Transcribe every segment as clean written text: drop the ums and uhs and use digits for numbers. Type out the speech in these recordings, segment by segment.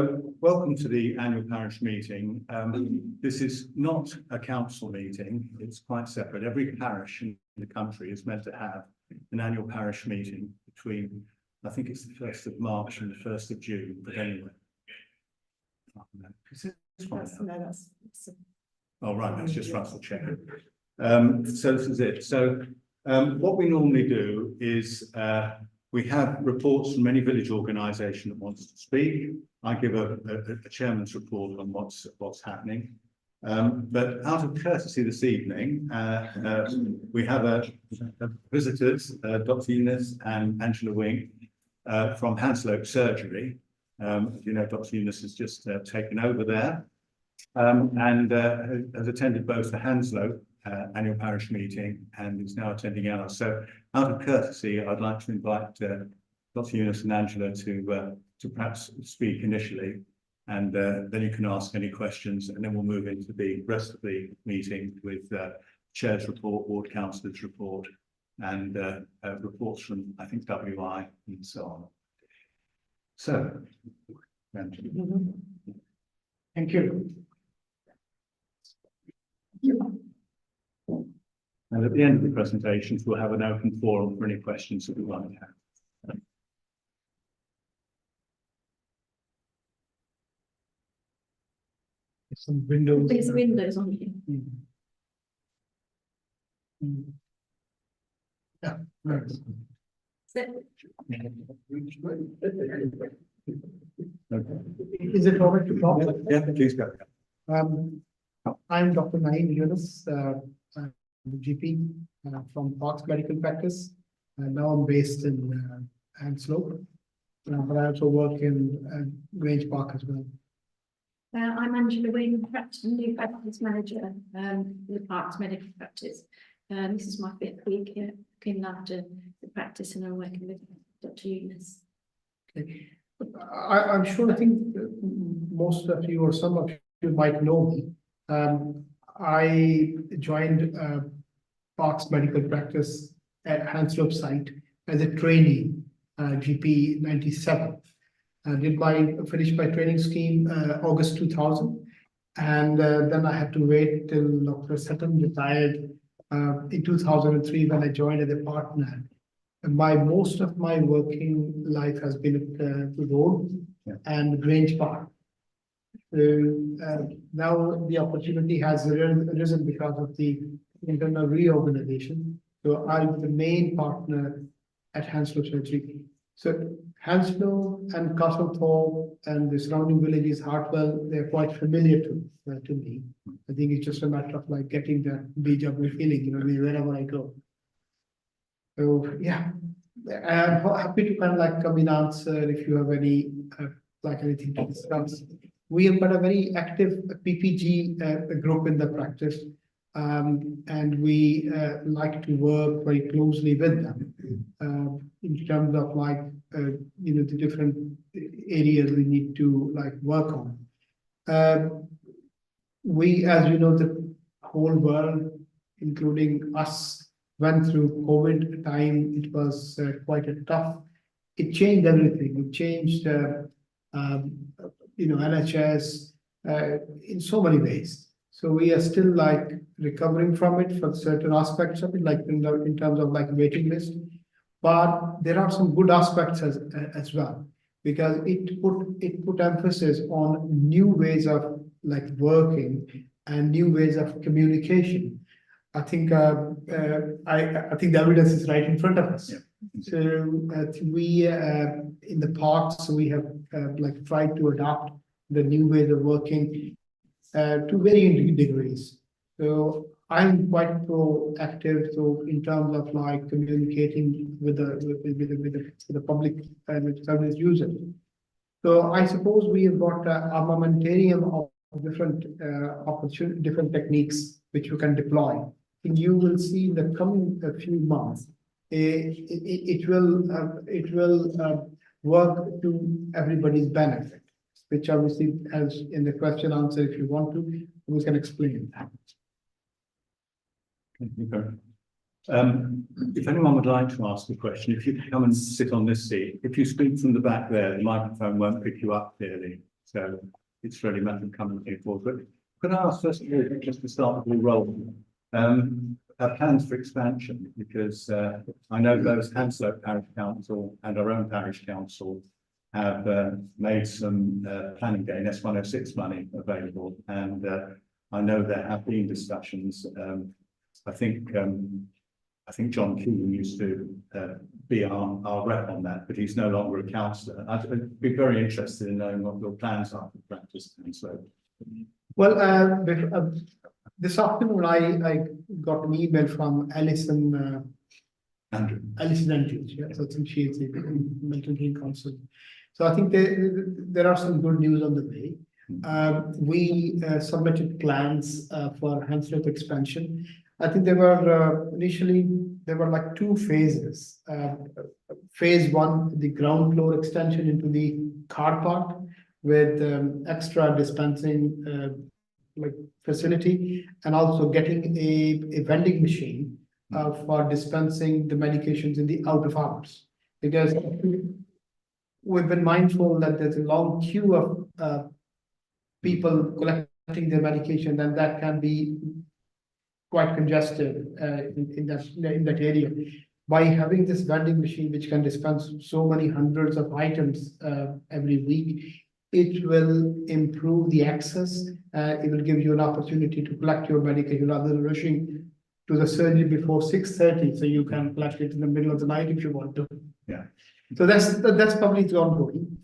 Welcome to the annual parish meeting. This is not a council meeting, it's quite separate. Every parish in the country is meant to have an annual parish meeting between, I think it's the 1st of March and the 1st of June, but anyway. Oh, right, that's just Russell checking. So this is it. So what we normally do is we have reports from any village organisation that wants to speak. I give a chairman's report on what's happening. But out of courtesy this evening, we have visitors, Dr. Younis and Angela Wing from Hanslope Surgery. You know, Dr. Younis has just taken over there and has attended both the Hanslope annual parish meeting and is now attending ours. So out of courtesy, I'd like to invite Dr. Younis and Angela to perhaps speak initially, and then you can ask any questions, and then we'll move into the rest of the meeting with Chair's report, Ward Councillor's report, and reports from, I think, WI and so on. So, Angela. Thank you. And at the end of the presentations, we'll have an open forum for any questions that we might have. Some windows. There's windows on here. Yeah. Right. So, Okay. Is it all right to talk? Yeah, please go. I'm Dr. Younis, I'm a GP from Parks Medical Practice. Now I'm based in Hanslope, but I also work in Grange Park as well. I'm Angela Wing, new practice manager with Parks Medical Practice. This is my 5th week here, looking after the practice, and I'm working with Dr. Younis. Okay. I'm sure, I think most of you or some of you might know me. I joined Parks Medical Practice at Hanslope site as a trainee, GP 97. I finished my training scheme August 2000, and then I had to wait till Dr. Sutton retired in 2003 when I joined as a partner. And most of my working life has been at the road and Grange Park. Now the opportunity has arisen because of the internal reorganization. So I'm the main partner at Hanslope Surgery. So Hanslope and Castlethorpe and the surrounding villages, Hartwell, they're quite familiar to me. I think it's just a matter of like getting that deja vu feeling, you know, wherever I go. So yeah, I'm happy to kind of like come in answer if you have any like anything to discuss. We have got a very active PPG group in the practice, and we like to work very closely with them in terms of like you know, the different areas we need to like work on. We, as you know, the whole world, including us, went through COVID time. It was quite a tough. It changed everything. It changed, you know, NHS in so many ways. So we are still like recovering from it for certain aspects of it, like in terms of like waiting list. But there are some good aspects as well, because it put emphasis on new ways of like working and new ways of communication. I think I think the evidence is right in front of us. Yeah. So we in the parks we have like tried to adopt the new ways of working to varying degrees. So I'm quite proactive. So in terms of like communicating with the public and service users. So I suppose we have got an armamentarium of different different techniques which we can deploy. And you will see in the coming few months, it will work to everybody's benefit, which obviously, as in the question answer, if you want to, we can explain that. Thank you very much. If anyone would like to ask a question, if you come and sit on this seat, if you speak from the back there, the microphone won't pick you up clearly. So it's really matter of coming forward. But could I ask first of all, just to start the ball rolling, our plans for expansion, because I know both Hanslope Parish Council and our own Parish Council have made some planning gain S106 money available, and I know there have been discussions. I think John Keegan used to be our rep on that, but he's no longer a councillor. I'd be very interested in knowing what your plans are for practice. And so, Well, this afternoon I got an email from Alison Andrews. Yeah, so I think she is the Milton Keynes Council. So I think there are some good news on the way. We submitted plans for Hanslope expansion. I think there were initially like two phases. Phase one, the ground floor extension into the car park with extra dispensing like facility, and also getting a vending machine for dispensing the medications in the out of hours, because we've been mindful that there's a long queue of people collecting their medication, and that can be quite congested in that area. By having this vending machine, which can dispense so many hundreds of items every week, it will improve the access. It will give you an opportunity to collect your medication rather than rushing to the surgery before 6:30, so you can collect it in the middle of the night if you want to. Yeah. So that's probably ongoing.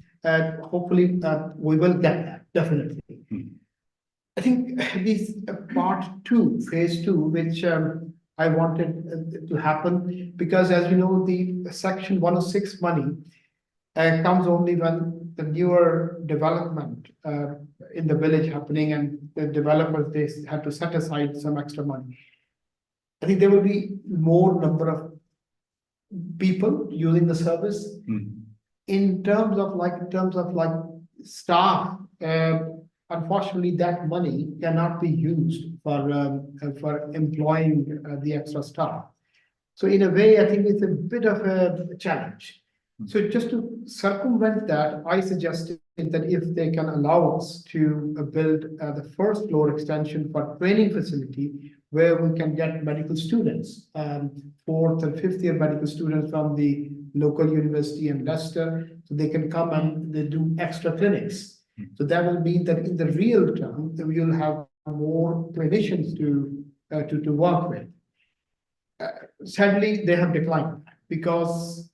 Hopefully we will get that, definitely. I think this part two, phase two, which I wanted to happen, because as you know, the section 106 money comes only when the newer development in the village happening, and the developers, they have to set aside some extra money. I think there will be more number of people using the service. In terms of like staff, unfortunately that money cannot be used for employing the extra staff. So in a way, I think it's a bit of a challenge. So just to circumvent that, I suggested that if they can allow us to build the first floor extension for training facility, where we can get medical students, fourth and fifth year medical students from the local university in Leicester, so they can come and they do extra clinics. So that will mean that in the real term, we will have more clinicians to work with. Sadly, they have declined because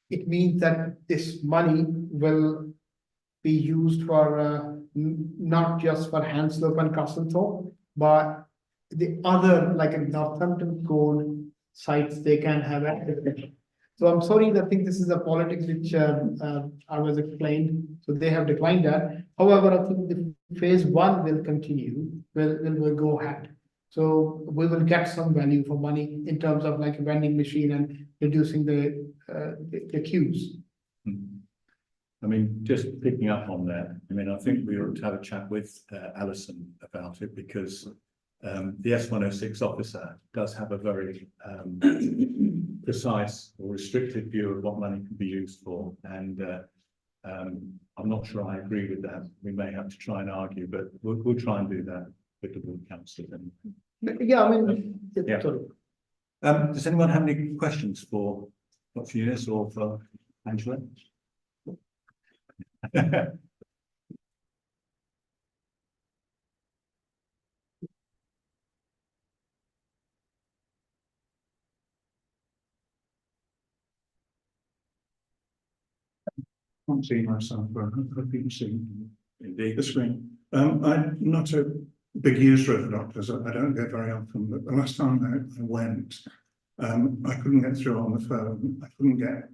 it means that this money will be used for not just for Hanslope and Castlethorpe, but the other, like in Northampton Code sites, they can have access. So I'm sorry, I think this is a politics which I was explained. So they have declined that. However, I think the phase one will continue, will go ahead. So we will get some value for money in terms of like a vending machine and reducing the queues. I mean, just picking up on that, I mean, I think we ought to have a chat with Alison about it, because the S106 officer does have a very precise or restricted view of what money can be used for, and I'm not sure I agree with that. We may have to try and argue, but we'll try and do that with the board council. Yeah, I mean, Yeah. sorry. Does anyone have any questions for Dr. Younis or for Angela? Can't see myself, but I hope you can see Indeed. the screen. I'm not a big user of doctors. I don't go very often, but the last time I went, I couldn't get through on the phone. I couldn't get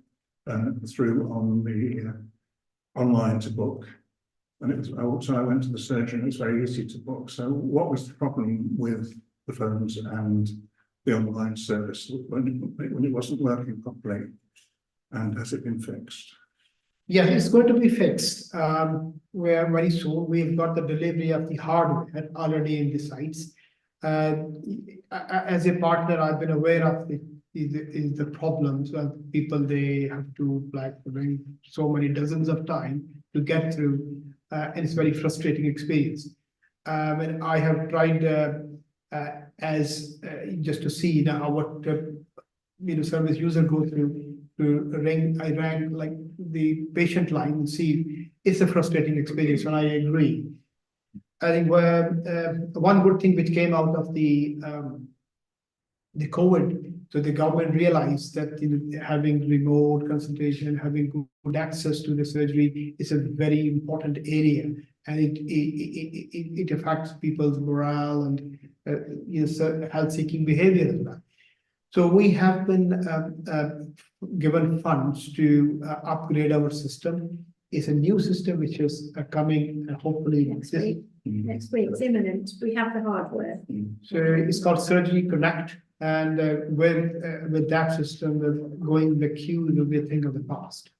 through on the online to book. And it was, so I went to the surgery and it's very easy to book. So what was the problem with the phones and the online service when it wasn't working properly? And has it been fixed? Yeah, it's going to be fixed. Where very soon we've got the delivery of the hardware already in the sites. As a partner, I've been aware of the problems of people. They have to like ring so many dozens of times to get through, and it's very frustrating experience. And I have tried just to see now what service user go through I rang like the patient line and see it's a frustrating experience, and I agree. I think one good thing which came out of the COVID, so the government realized that having remote consultation, having good access to the surgery is a very important area, and it affects people's morale and health-seeking behavior as well. So we have been given funds to upgrade our system. It's a new system which is coming hopefully Next week. Next week, it's imminent. We have the hardware. So it's called Surgery Connect, and with that system, going the queue will be a thing of the past.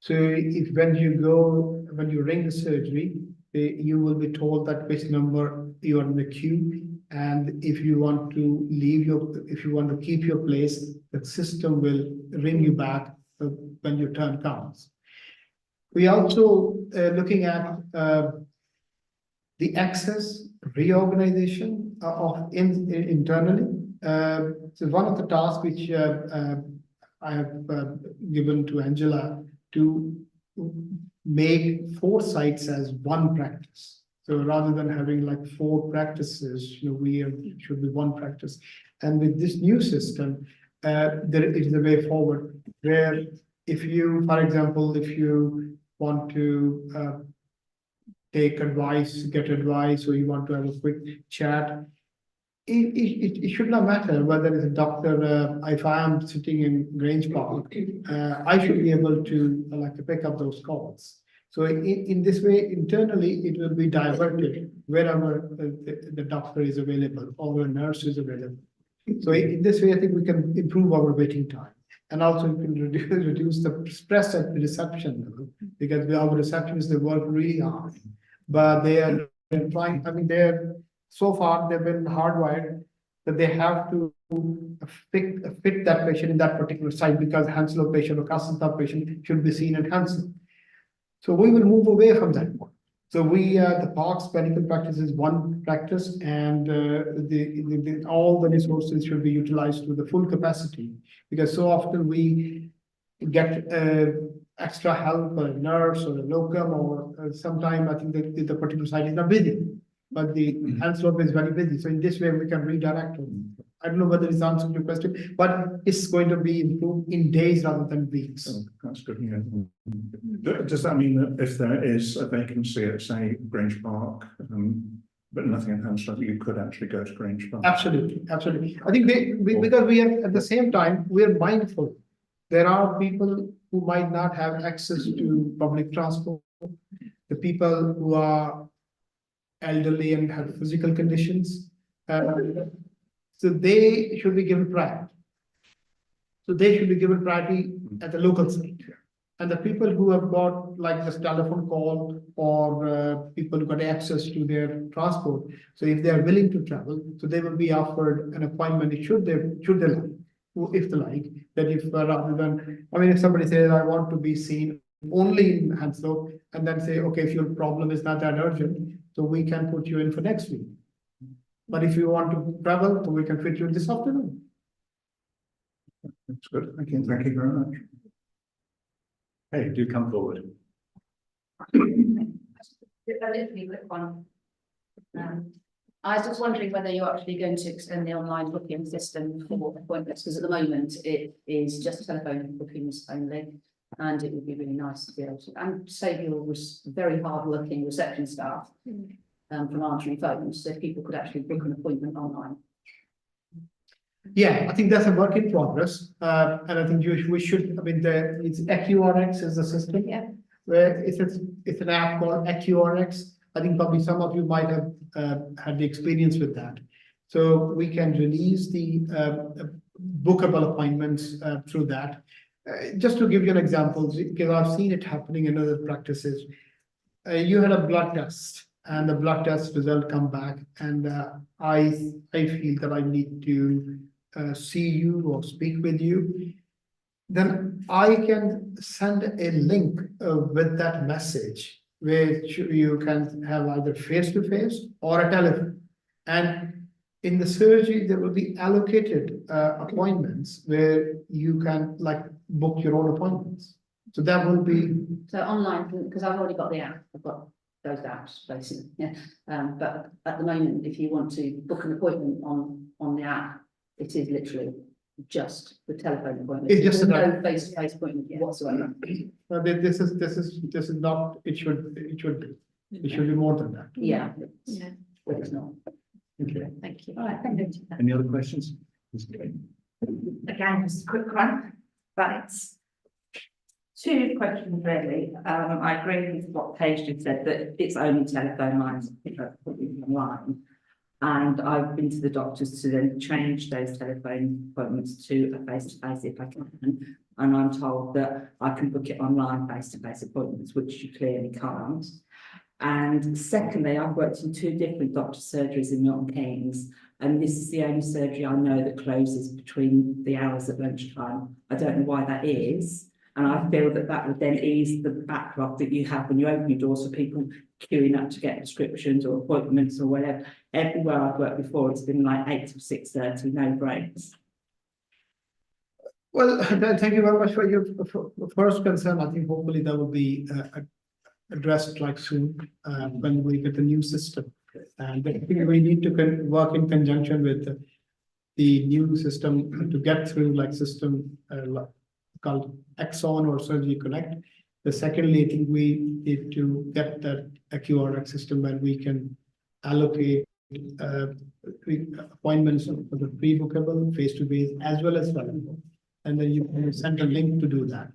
So if when you ring the surgery, you will be told that which number you are in the queue, and if you want to if you want to keep your place, the system will ring you back when your turn comes. We also looking at the access reorganization of internally. So one of the tasks which I have given to Angela to make 4 sites as one practice. So rather than having like 4 practices, should be one practice. And with this new system, there is a way forward where if you, for example, if you want to get advice, or you want to have a quick chat, it should not matter whether it's a doctor. If I am sitting in Grange Park, I should be able to pick up those calls. So in this way, internally, it will be diverted wherever the doctor is available or a nurse is available. So in this way, I think we can improve our waiting time, and also we can reduce the stress at the reception level, because our receptionists, they work really hard, but they are trying. So far they've been hardwired that they have to fit that patient in that particular site, because Hanslope patient or Castlethorpe patient should be seen at Hanslope. So we will move away from that one. So the Parks medical practice is one practice, and all the resources should be utilized to the full capacity, because so often we get extra help, a nurse or a locum, or sometime I think the particular site is not busy, but the Hanslope is very busy. So in this way, we can redirect them. I don't know whether it's answering your question, but it's going to be improved in days rather than weeks. Oh, that's good. Yeah. Does that mean that if there is a vacancy at, say, Grange Park, but nothing in Hanslope, you could actually go to Grange Park? Absolutely, absolutely. I think because we are at the same time, we are mindful. There are people who might not have access to public transport. The people who are elderly and have physical conditions. So they should be given priority. So they should be given priority at the local site. And the people who have got like this telephone call, or people who got access to their transport. So if they are willing to travel, so they will be offered an appointment. Should they like, if they like, that if rather than, if somebody says, I want to be seen only in Hanslope, and then say, okay, if your problem is not that urgent, so we can put you in for next week. But if you want to travel, so we can fit you in this afternoon. That's good. Thank you very much. Hey, do come forward. A literally quick one. I was just wondering whether you're actually going to extend the online booking system for appointments, because at the moment it is just telephone bookings only, and it would be really nice to be able to, and save your very hard-working reception staff from answering phones, so if people could actually book an appointment online. Yeah, I think that's a work in progress, and I think we should. It's AccuRx is the system. Yeah. Where it's an app called AccuRx. I think probably some of you might have had the experience with that. So we can release the bookable appointments through that. Just to give you an example, because I've seen it happening in other practices. You had a blood test, and the blood test result come back, and I feel that I need to see you or speak with you. then I can send a link with that message, which you can have either face to face or a telephone. And in the surgery, there will be allocated appointments where you can like book your own appointments. So that will be, So online, because I've already got the app, I've got those apps basically, yeah. But at the moment, if you want to book an appointment on the app, it is literally just the telephone appointment. It's just There's a- no face-to-face appointment whatsoever. this is not, it should be more than that. Yeah, Yeah, but it's not. Okay. thank you. All right, thank you. Any other questions? Again, just a quick one, but two questions really. I agree with what Paige just said, that it's only telephone lines online. And I've been to the doctors to then change those telephone appointments to a face-to-face if I can. And I'm told that I can book it online face-to-face appointments, which you clearly can't. And secondly, I've worked in two different doctor surgeries in Milton Keynes, and this is the only surgery I know that closes between the hours at lunchtime. I don't know why that is, and I feel that that would then ease the backlog that you have when you open your doors for people queuing up to get prescriptions or appointments or whatever. Everywhere I've worked before, it's been like 8 to 6:30, no breaks. Well, thank you very much for your first concern. I think hopefully that will be addressed like soon when we get the new system. And I think we need to work in conjunction with the new system to get through like system called Exxon or Surgery Connect. The secondly, I think we need to get that QR system where we can allocate appointments for the pre-bookable, face-to-face, as well as available. And then you can send a link to do that.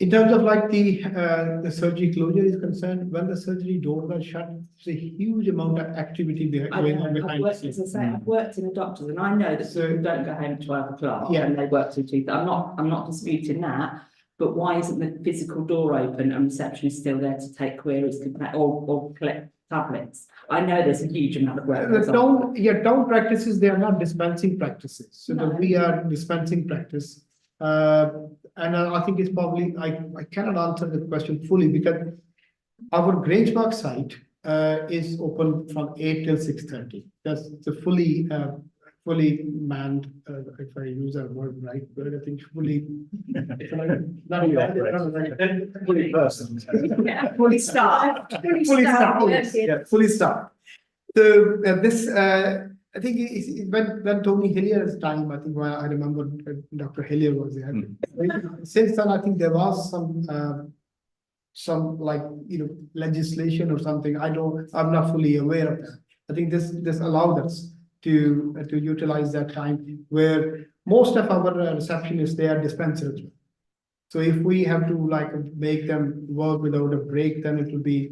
In terms of like the surgery closure is concerned, when the surgery doors are shut, there's a huge amount of activity going on I've behind the worked, scenes. as I say, I've worked in a doctor's and I know that people don't go home at 12 o'clock Yeah. and they work till 2. I'm not disputing that, but why isn't the physical door open and reception is still there to take queries or collect tablets? I know there's a huge amount of work. The town practices, they are not dispensing practices. So No. we are dispensing practice. And I think it's probably, I cannot answer the question fully because our Grangemark site is open from 8 till 6:30. That's the fully manned, if I use that word right, but I think fully. Fully person. Yeah. Fully staffed. Fully staffed, yes. yeah, fully staffed. So this, I think when Tony Hillier's time, I think I remember Dr. Hillier was there. Since then, I think there was some like, legislation or something. I'm not fully aware of that. I think this allowed us to utilize that time where most of our receptionists, they are dispensers. So if we have to like make them work without a break, then it will be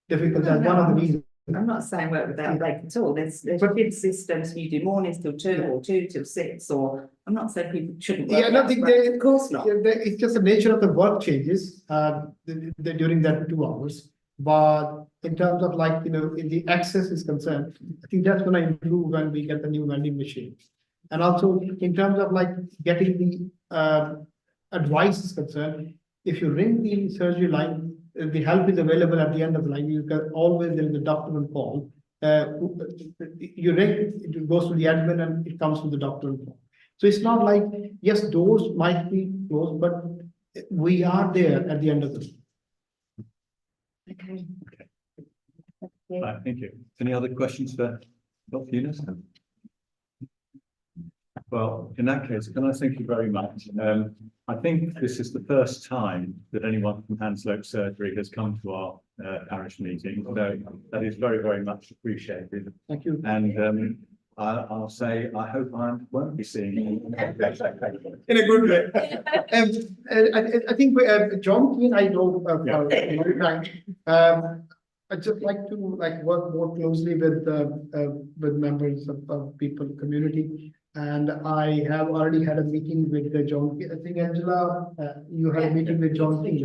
difficult. That's one of the reasons. I'm not saying work without a break at all. There's shift systems, you do mornings till 2 or 2 till 6, or I'm not saying people shouldn't work. Yeah, I don't without think breaks, they, of course not. yeah, it's just the nature of the work changes during that 2 hours. But in terms of like, in the access is concerned, I think that's going to improve when we get the new vending machines. And also in terms of like getting the advice is concerned, if you ring the surgery line, the help is available at the end of the line. You can always, there is a doctor on call. You ring, it goes to the admin and it comes to the doctor on call. So it's not like, yes, doors might be closed, but we are there at the end of the day. Okay. Right, thank you. Any other questions for Dr. Younis? Well, in that case, can I thank you very much? I think this is the first time that anyone from Hanslope Surgery has come to our parish meeting. So that is very, very much appreciated. Thank you. And I'll say, I hope I won't be seeing you. In a good way. I think John Keane, I know for a long time. I'd just like to work more closely with members of people community. And I have already had a meeting with John. I think Angela, you had a meeting with John Keane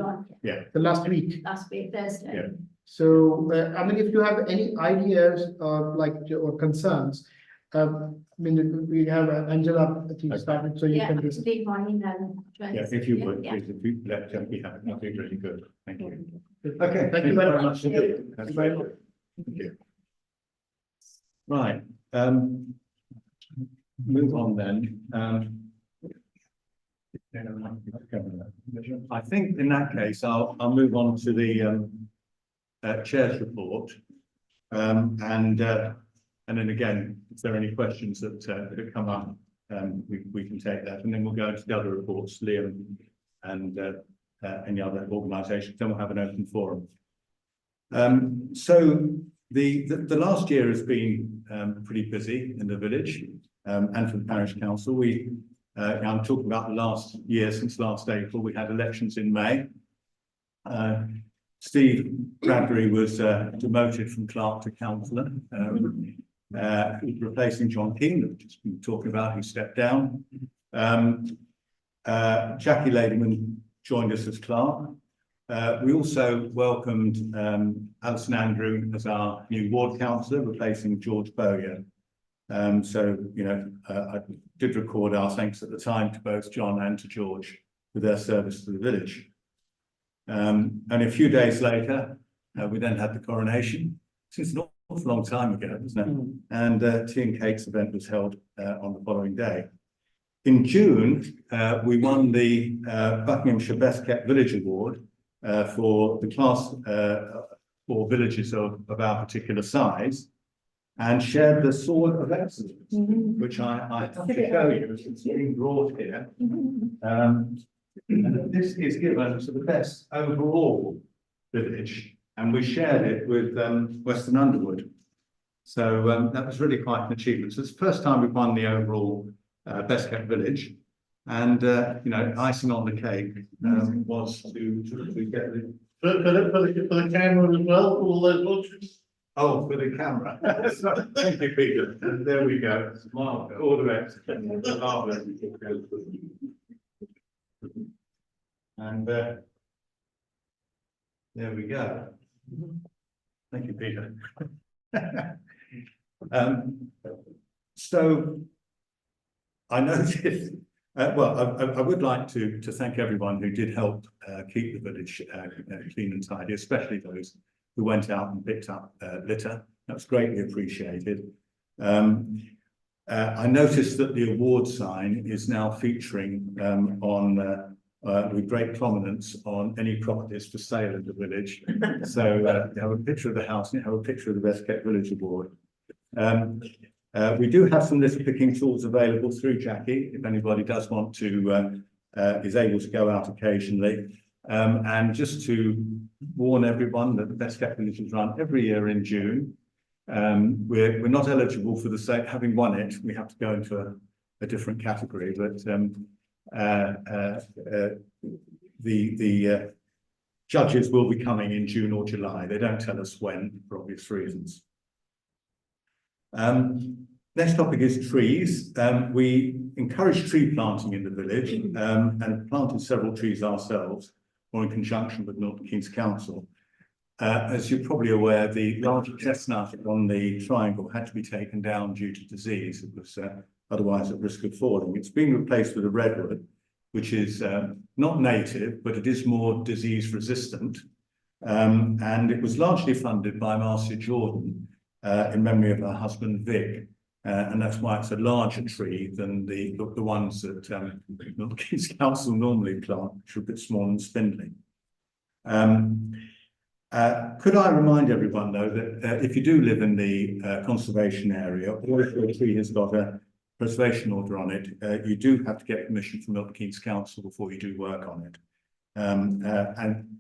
Yeah. the last week. Last week, Thursday. Yeah. So I mean, if you have any ideas or concerns, I mean, we have Angela, I think, Okay. started, so you Yeah, can. to leave my email address. Yeah, if you would, Yeah. please, if you let Jackie have it, that'd be really good. Thank you. Okay, Okay, thank you very much. indeed. Thank you very much. Thank you. Right, move on then. I think in that case, I'll move on to the chair's report. And then again, if there are any questions that come up, we can take that, and then we'll go into the other reports, Liam and any other organisations, then we'll have an open forum. So the last year has been pretty busy in the village and for the parish council. I'm talking about the last year, since last April. We had elections in May. Steve Bradbury was demoted from clerk to councillor, replacing John Keane, that we've just been talking about, who stepped down. Jackie Ladyman joined us as clerk. We also welcomed Alison Andrew as our new ward councillor, replacing George Bowyer. So, you know, I did record our thanks at the time to both John and to George for their service to the village. And a few days later, we then had the coronation. Since an awful long time ago, wasn't it? And tea and cakes event was held on the following day. In June, we won the Buckinghamshire Best Kept Village Award for the class for villages of our particular size, and shared the Sword of Excellence, which I have to show you as it's being brought here. And this is given to the best overall village, and we shared it with Western Underwood. So that was really quite an achievement. So it's the first time we've won the overall Best Kept Village, and you know, icing on the cake was to get the For the camera as well, all those watches. oh, for the camera. Thank you, Peter. There we go. All the best. And there we go. Thank you, Peter. So I noticed, well, I would like to thank everyone who did help keep the village clean and tidy, especially those who went out and picked up litter. That was greatly appreciated. I noticed that the award sign is now featuring on with great prominence on any properties for sale in the village. So you have a picture of the house and you have a picture of the Best Kept Village Award. We do have some litter picking tools available through Jackie, if anybody does want to, is able to go out occasionally. And just to warn everyone that the Best Kept Village is run every year in June. We're not eligible for the same, having won it, we have to go into a different category, but the judges will be coming in June or July. They don't tell us when, for obvious reasons. Next topic is trees. We encourage tree planting in the village and have planted several trees ourselves, or in conjunction with Milton Keynes Council. As you're probably aware, the large chestnut on the triangle had to be taken down due to disease. It was otherwise at risk of falling. It's been replaced with a redwood, which is not native, but it is more disease resistant. And it was largely funded by Marcia Jordan in memory of her husband, Vic. And that's why it's a larger tree than the ones that Milton Keynes Council normally plant, which are a bit small and spindly. Could I remind everyone, though, that if you do live in the conservation area, or if your tree has got a preservation order on it, you do have to get permission from Milton Keynes Council before you do work on it. And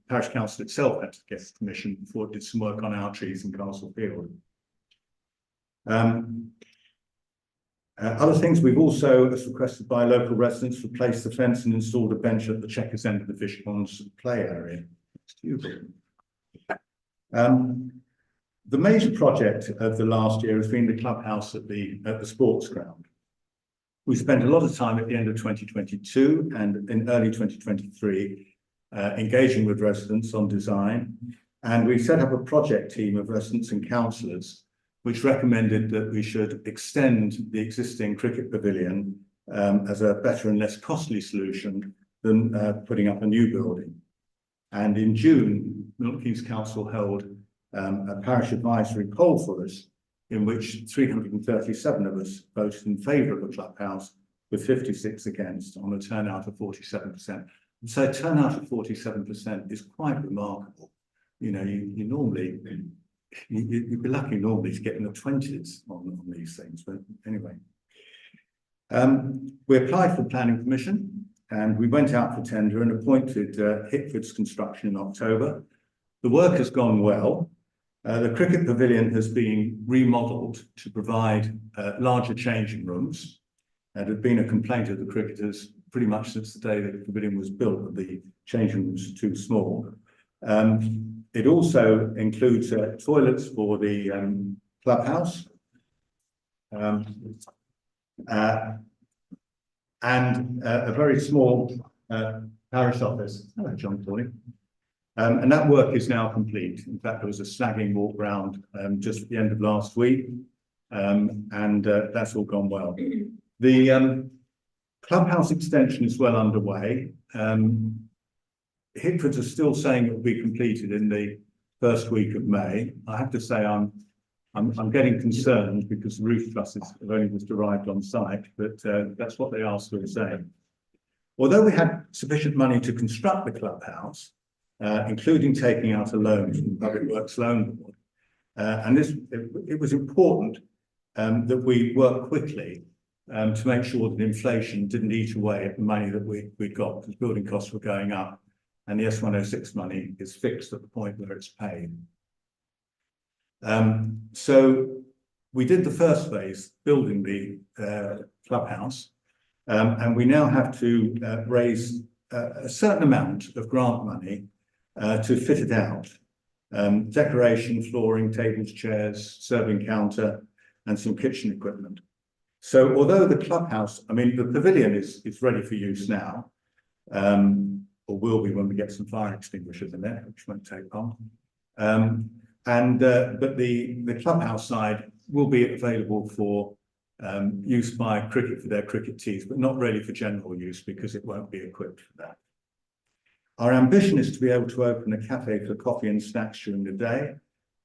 Parish Council itself had to get permission before it did some work on our trees in Castle Field. Other things, we've also, as requested by local residents, replaced the fence and installed a bench at the Chequers end of the fish ponds play area. The major project of the last year has been the clubhouse at the sports ground. We spent a lot of time at the end of 2022 and in early 2023 engaging with residents on design, and we set up a project team of residents and councillors which recommended that we should extend the existing cricket pavilion as a better and less costly solution than putting up a new building. And in June, Milton Keynes Council held a parish advisory poll for us, in which 337 of us voted in favour of the clubhouse, with 56 against, on a turnout of 47%. So a turnout of 47% is quite remarkable. You know, you normally, you'd be lucky normally to get in the 20s on these things, but anyway. We applied for planning permission and we went out for tender and appointed Hickford's Construction in October. The work has gone well. The cricket pavilion has been remodelled to provide larger changing rooms. There had been a complaint of the cricketers pretty much since the day that the pavilion was built that the changing rooms are too small. It also includes toilets for the clubhouse and a very small parish office. Hello, John Corley. And that work is now complete. In fact, there was a snagging walk round just at the end of last week, and that's all gone well. The clubhouse extension is well underway. Hickfords are still saying it will be completed in the first week of May. I have to say I'm getting concerned because the roof trusses have only just arrived on site, but that's what they are still saying. Although we had sufficient money to construct the clubhouse, including taking out a loan from the Public Works Loan Board, and it was important that we work quickly to make sure that inflation didn't eat away at the money that we'd got, because building costs were going up, and the S106 money is fixed at the point where it's paid. So we did the first phase, building the clubhouse, and we now have to raise a certain amount of grant money to fit it out. Decoration, flooring, tables, chairs, serving counter, and some kitchen equipment. So although the clubhouse, I mean, the pavilion is ready for use now, or will be when we get some fire extinguishers in there, which won't take long. But the clubhouse side will be available for use by cricket for their cricket tees, but not really for general use because it won't be equipped for that. Our ambition is to be able to open a cafe for coffee and snacks during the day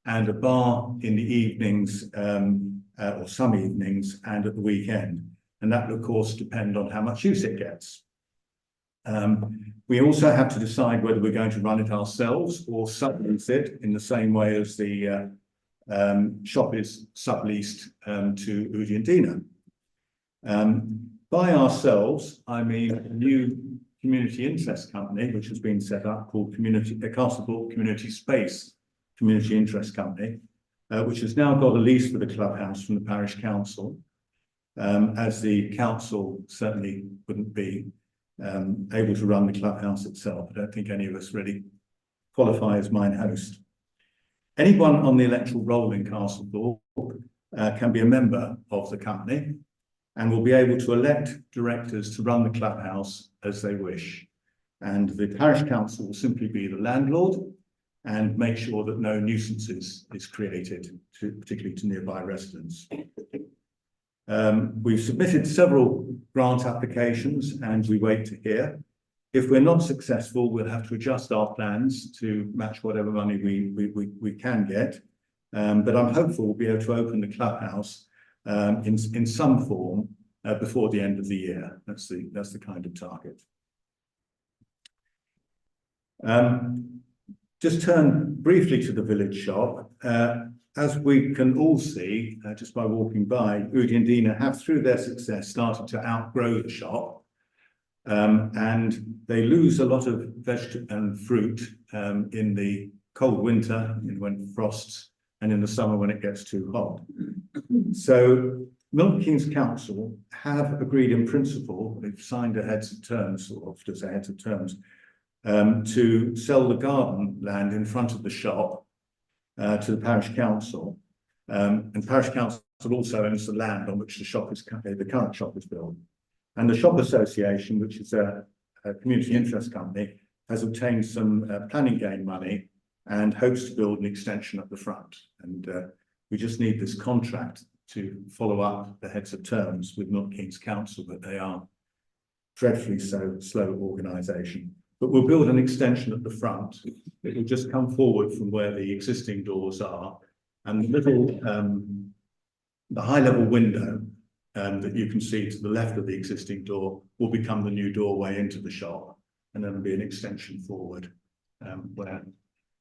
and a bar in the evenings or some evenings and at the weekend. And that will, of course, depend on how much use it gets. We also have to decide whether we're going to run it ourselves or sublease it in the same way as the shop is subleased to Udi and Dina. By ourselves, I mean a new community interest company, which has been set up called Castlethorpe Community Space Community Interest Company, which has now got a lease for the clubhouse from the Parish Council, as the council certainly wouldn't be able to run the clubhouse itself. I don't think any of us really qualify as mine host. Anyone on the electoral roll in Castlethorpe can be a member of the company and will be able to elect directors to run the clubhouse as they wish. And the parish council will simply be the landlord and make sure that no nuisances is created, particularly to nearby residents. We've submitted several grant applications and we wait to hear. If we're not successful, we'll have to adjust our plans to match whatever money we can get. But I'm hopeful we'll be able to open the clubhouse in some form before the end of the year. That's the kind of target. Just turn briefly to the village shop. As we can all see, just by walking by, Udi and Dina have, through their success, started to outgrow the shop. And they lose a lot of vegetable and fruit in the cold winter, when frosts, and in the summer when it gets too hot. So Milton Keynes Council have agreed in principle, they've signed a heads of terms, or just a heads of terms, to sell the garden land in front of the shop to the Parish Council. And Parish Council also owns the land on which the current shop is built. And the Shop Association, which is a community interest company, has obtained some planning gain money and hopes to build an extension at the front. And We just need this contract to follow up the heads of terms with Milton Keynes Council, but they are dreadfully slow organisation. But we'll build an extension at the front. It will just come forward from where the existing doors are, and the little, the high level window that you can see to the left of the existing door will become the new doorway into the shop, and then there'll be an extension forward where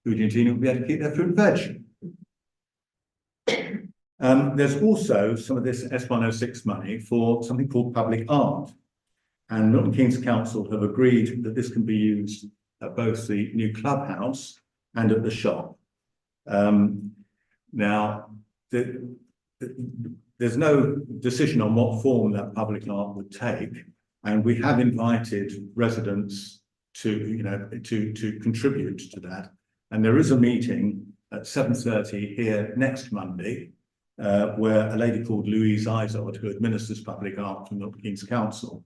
Food and Tina will be able to keep their fruit and veg. There's also some of this S106 money for something called public art. And Milton Keynes Council have agreed that this can be used at both the new clubhouse and at the shop. Now, there's no decision on what form that public art would take. And we have invited residents to contribute to that. And there is a meeting at 7:30 here next Monday, where a lady called Louise Izod, who administers public art from Milton Keynes Council,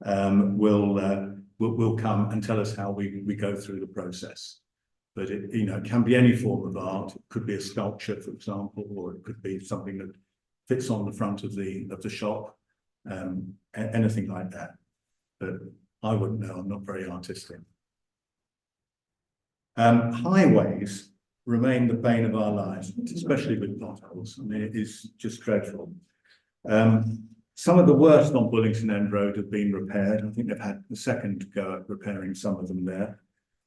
will come and tell us how we go through the process. But it can be any form of art. It could be a sculpture, for example, or it could be something that fits on the front of the shop, anything like that. But I wouldn't know. I'm not very artistic. Highways remain the bane of our lives, especially with potholes. I mean, it is just dreadful. Some of the worst on Bullington End Road have been repaired. I think they've had the second go at repairing some of them there.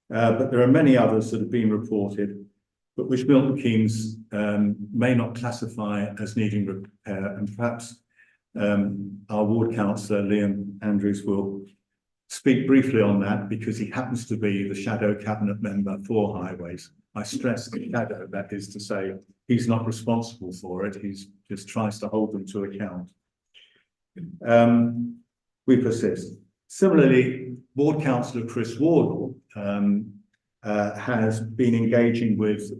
But there are many others that have been reported, but which Milton Keynes may not classify as needing repair. And perhaps our ward councillor, Liam Andrews, will speak briefly on that because he happens to be the shadow cabinet member for highways. I stress the shadow, that is to say, he's not responsible for it. He just tries to hold them to account. We persist. Similarly, ward councillor Chris Wardle has been engaging with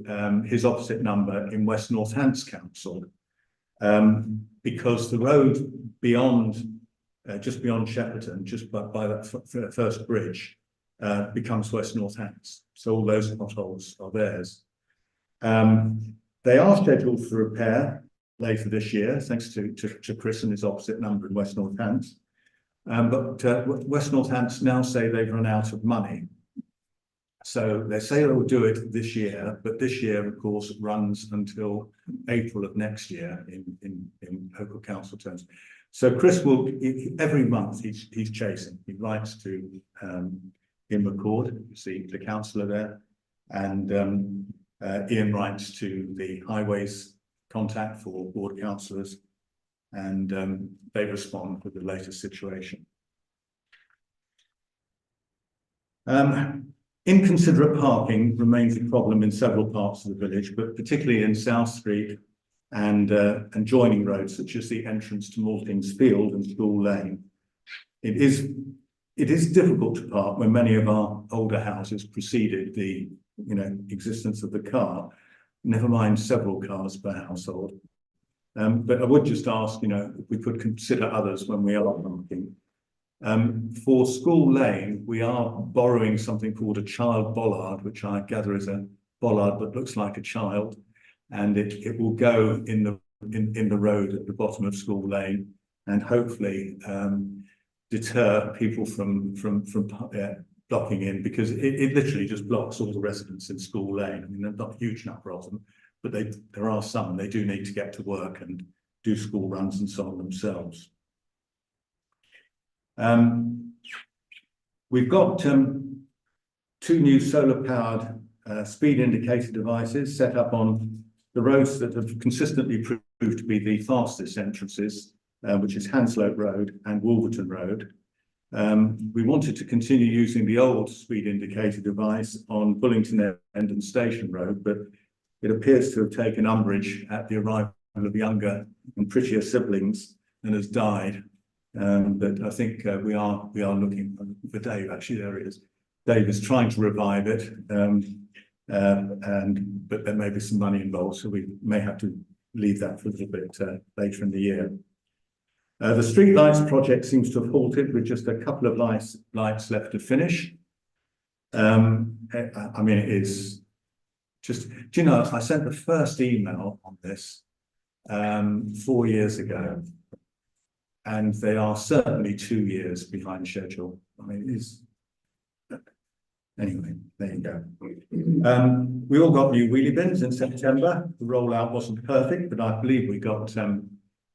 his opposite number in West Northants Council because the road beyond, just beyond Shepperton, just by that first bridge, becomes West Northants. So all those potholes are theirs. They are scheduled for repair later this year, thanks to Chris and his opposite number in West Northants. But West Northants now say they've run out of money. So they say they will do it this year, but this year, of course, runs until April of next year in local council terms. So Chris will, every month he's chasing. He writes to Ian McCord, you see the councillor there, and Ian writes to the highways contact for ward councillors, and they respond with the latest situation. Inconsiderate parking remains a problem in several parts of the village, but particularly in South Street and joining roads, such as the entrance to Maltings Field and School Lane. It is difficult to park when many of our older houses preceded the existence of the car, never mind several cars per household. But I would just ask, if we could consider others when we are parking. For School Lane, we are borrowing something called a child bollard, which I gather is a bollard that looks like a child, and it will go in the road at the bottom of School Lane, and hopefully deter people from blocking in, because it literally just blocks all the residents in School Lane. I mean, there's not a huge number of them, but there are some, and they do need to get to work and do school runs and so on themselves. We've got 2 new solar-powered speed indicator devices set up on the roads that have consistently proved to be the fastest entrances, which is Hanslope Road and Wolverton Road. We wanted to continue using the old speed indicator device on Bullington End and Station Road, but it appears to have taken umbrage at the arrival of younger and prettier siblings and has died. But I think we are looking for Dave. Actually, there he is. Dave is trying to revive it, but there may be some money involved, so we may have to leave that for a little bit later in the year. The street lights project seems to have halted with just a couple of lights left to finish. I mean, it is just. Do you know? I sent the first email on this 4 years ago. And they are certainly 2 years behind schedule. I mean, anyway, there you go. We all got new wheelie bins in September. The rollout wasn't perfect, but I believe we got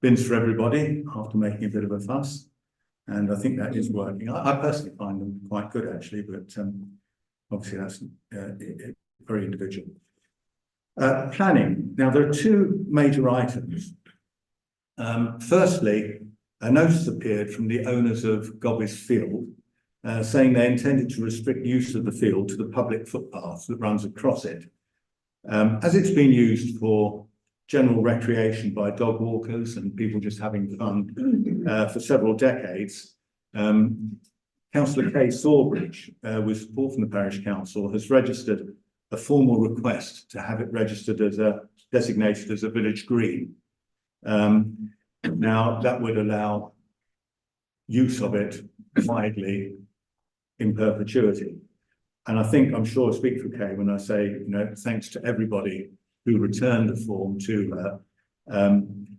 bins for everybody after making a bit of a fuss. And I think that is working. I personally find them quite good, actually, but obviously that's very individual. Planning. Now, there are 2 major items. Firstly, a notice appeared from the owners of Gobbis Field saying they intended to restrict use of the field to the public footpath that runs across it. As it's been used for general recreation by dog walkers and people just having fun for several decades, Councillor Kay Sawbridge, with support from the Parish Council, has registered a formal request to have it registered as designated as a village green. Now, that would allow use of it widely in perpetuity. And I'm sure I speak for Kay when I say, thanks to everybody who returned the form to her.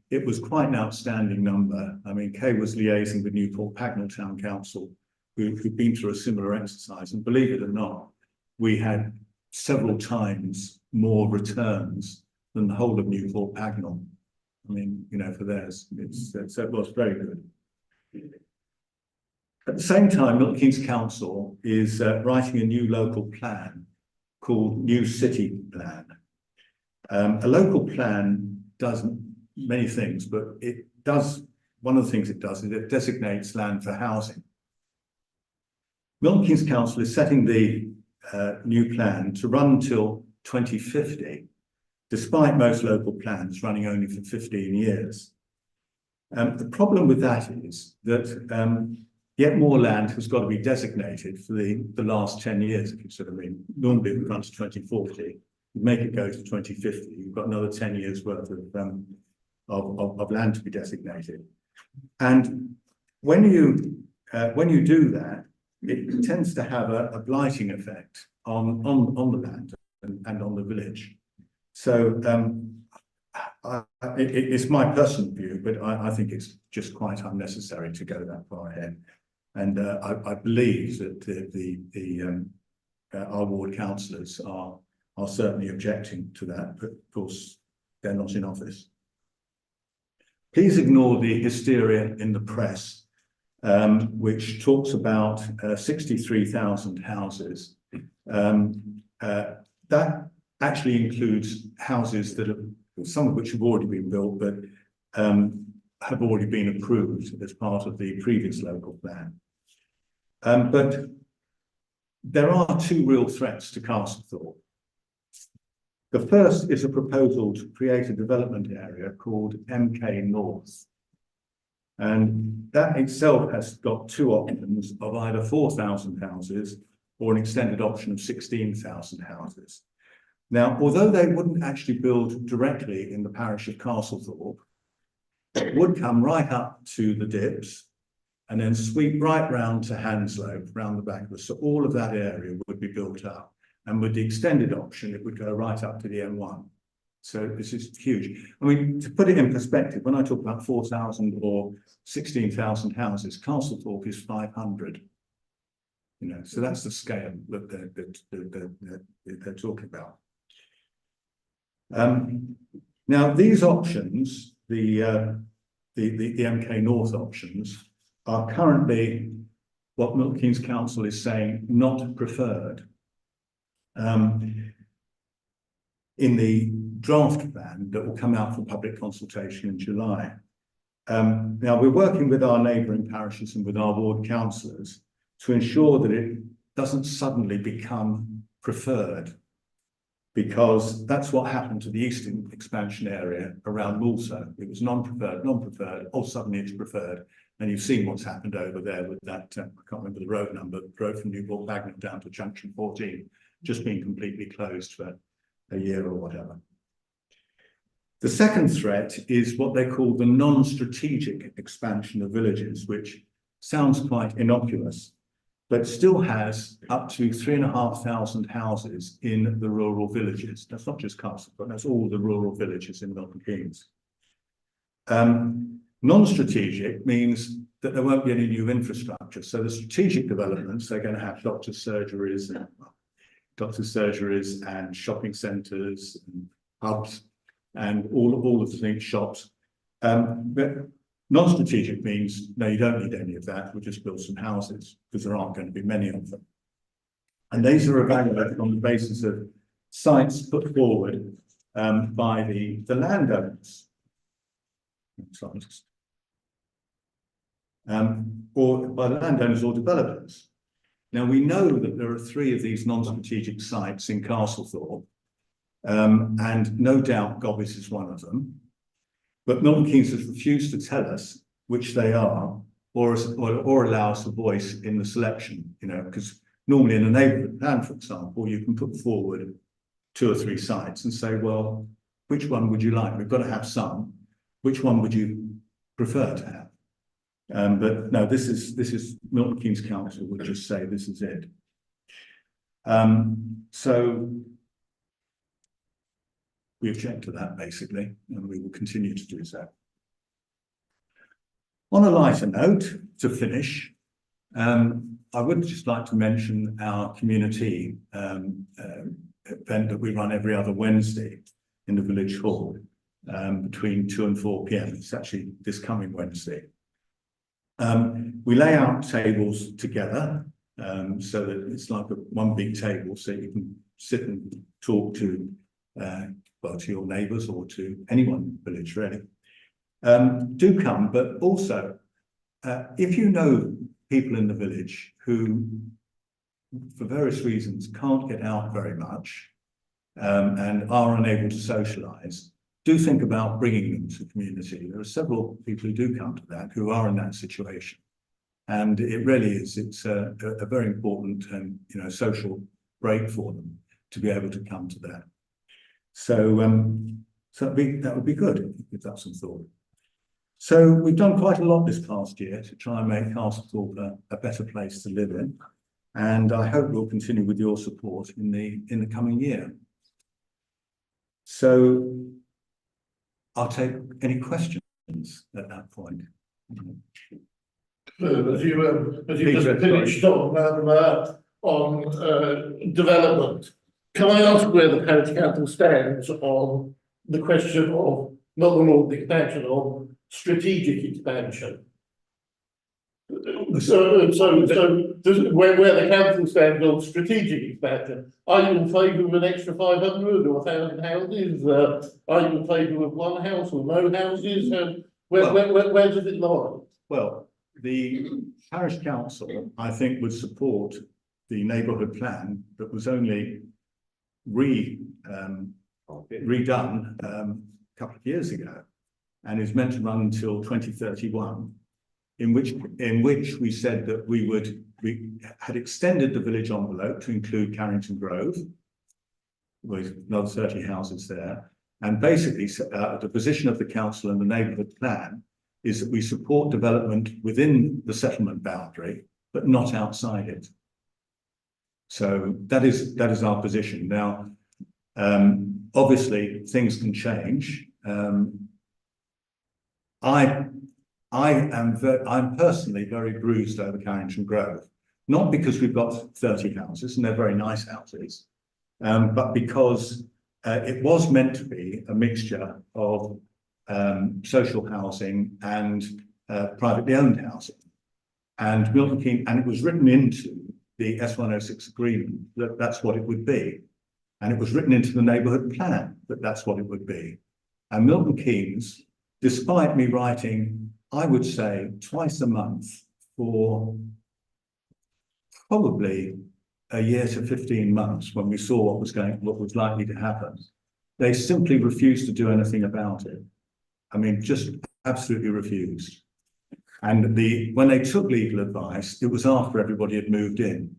It was quite an outstanding number. I mean, Kay was liaising with Newport Pagnell Town Council, who'd been through a similar exercise. And believe it or not, we had several times more returns than the whole of Newport Pagnell. I mean, for theirs, so it was very good. At the same time, Milton Keynes Council is writing a new local plan called New City Plan. A local plan does many things, but one of the things it does is it designates land for housing. Milton Keynes Council is setting the new plan to run until 2050. Despite most local plans running only for 15 years. The problem with that is that yet more land has got to be designated for the last 10 years, if you sort of mean. Normally it runs to 2040, you make it go to 2050, you've got another 10 years worth of land to be designated. And when you do that, it tends to have a blighting effect on the land and on the village. So it's my personal view, but I think it's just quite unnecessary to go that far ahead. And I believe that our ward councillors are certainly objecting to that, but of course they're not in office. Please ignore the hysteria in the press, which talks about 63,000 houses. That actually includes houses that some of which have already been built, but have already been approved as part of the previous local plan. But there are 2 real threats to Castlethorpe. The first is a proposal to create a development area called MK North. And that itself has got 2 options of either 4,000 houses or an extended option of 16,000 houses. Now, although they wouldn't actually build directly in the parish of Castlethorpe, it would come right up to the dips and then sweep right round to Hanslope, round the back of us. So all of that area would be built up. And with the extended option, it would go right up to the M1. So this is huge. I mean, to put it in perspective, when I talk about 4,000 or 16,000 houses, Castlethorpe is 500. So that's the scale that they're talking about. Now, these options, the MK North options, are currently what Milton Keynes Council is saying not preferred. In the draft plan that will come out for public consultation in July. Now, we're working with our neighbouring parishes and with our ward councillors to ensure that it doesn't suddenly become preferred, because that's what happened to the eastern expansion area around Mulso. It was non-preferred, or suddenly it's preferred. And you've seen what's happened over there with that, I can't remember the road number, road from Newport Pagnell down to Junction 14, just being completely closed for a year or whatever. The second threat is what they call the non-strategic expansion of villages, which sounds quite innocuous, but still has up to 3,500 houses in the rural villages. That's not just Castlethorpe, that's all the rural villages in Milton Keynes. Non-strategic means that there won't be any new infrastructure. So the strategic developments, they're going to have doctors' surgeries and shopping centres and hubs and all of the things, shops. But non-strategic means, no, you don't need any of that. We'll just build some houses because there aren't going to be many of them. And these are evaluated on the basis of sites put forward by the landowners. Or by the landowners or developers. Now we know that there are 3 of these non-strategic sites in Castlethorpe, and no doubt Gobbis is one of them. But Milton Keynes has refused to tell us which they are, or allow us a voice in the selection. You know, because normally in a neighbourhood plan, for example, you can put forward 2 or 3 sites and say, well, which one would you like? We've got to have some. Which one would you prefer to have? But no, this is Milton Keynes Council would just say this is it. So we object to that basically, and we will continue to do so. On a lighter note, to finish, I would just like to mention our community event that we run every other Wednesday in the village hall between 2 and 4 p.m. It's actually this coming Wednesday. We lay out tables together so that it's like one big table, so you can sit and talk to well, to your neighbours or to anyone in the village, really. Do come, but also if you know people in the village who, for various reasons, can't get out very much and are unable to socialise, do think about bringing them to the community. There are several people who do come to that who are in that situation, and it really is. It's a very important social break for them to be able to come to that. So that would be good if you give that some thought. So we've done quite a lot this past year to try and make Castlethorpe a better place to live in, and I hope we'll continue with your support in the coming year. So I'll take any questions at that point. As you just finished on development, can I ask where the Parish Council stands on the question of not the expansion of strategic expansion? So where the council stands on strategic expansion, are you in favour of an extra 500 or 1,000 houses? Are you in favour of one house or no houses? Where does it lie? Well, the parish council, I think, would support the neighbourhood plan that was only redone a couple of years ago and is meant to run until 2031. In which we said that we had extended the village envelope to include Carrington Grove, with another 30 houses there. And basically, the position of the council and the neighbourhood plan is that we support development within the settlement boundary, but not outside it. So that is our position. Now, obviously, things can change. I'm personally very bruised over Carrington Grove, not because we've got 30 houses and they're very nice houses, but because it was meant to be a mixture of social housing and privately owned housing. And Milton Keynes, and it was written into the S106 agreement that that's what it would be. And it was written into the neighbourhood plan that that's what it would be. And Milton Keynes, despite me writing, I would say twice a month for probably a year to 15 months when we saw what was likely to happen, they simply refused to do anything about it. I mean, just absolutely refused. And when they took legal advice, it was after everybody had moved in.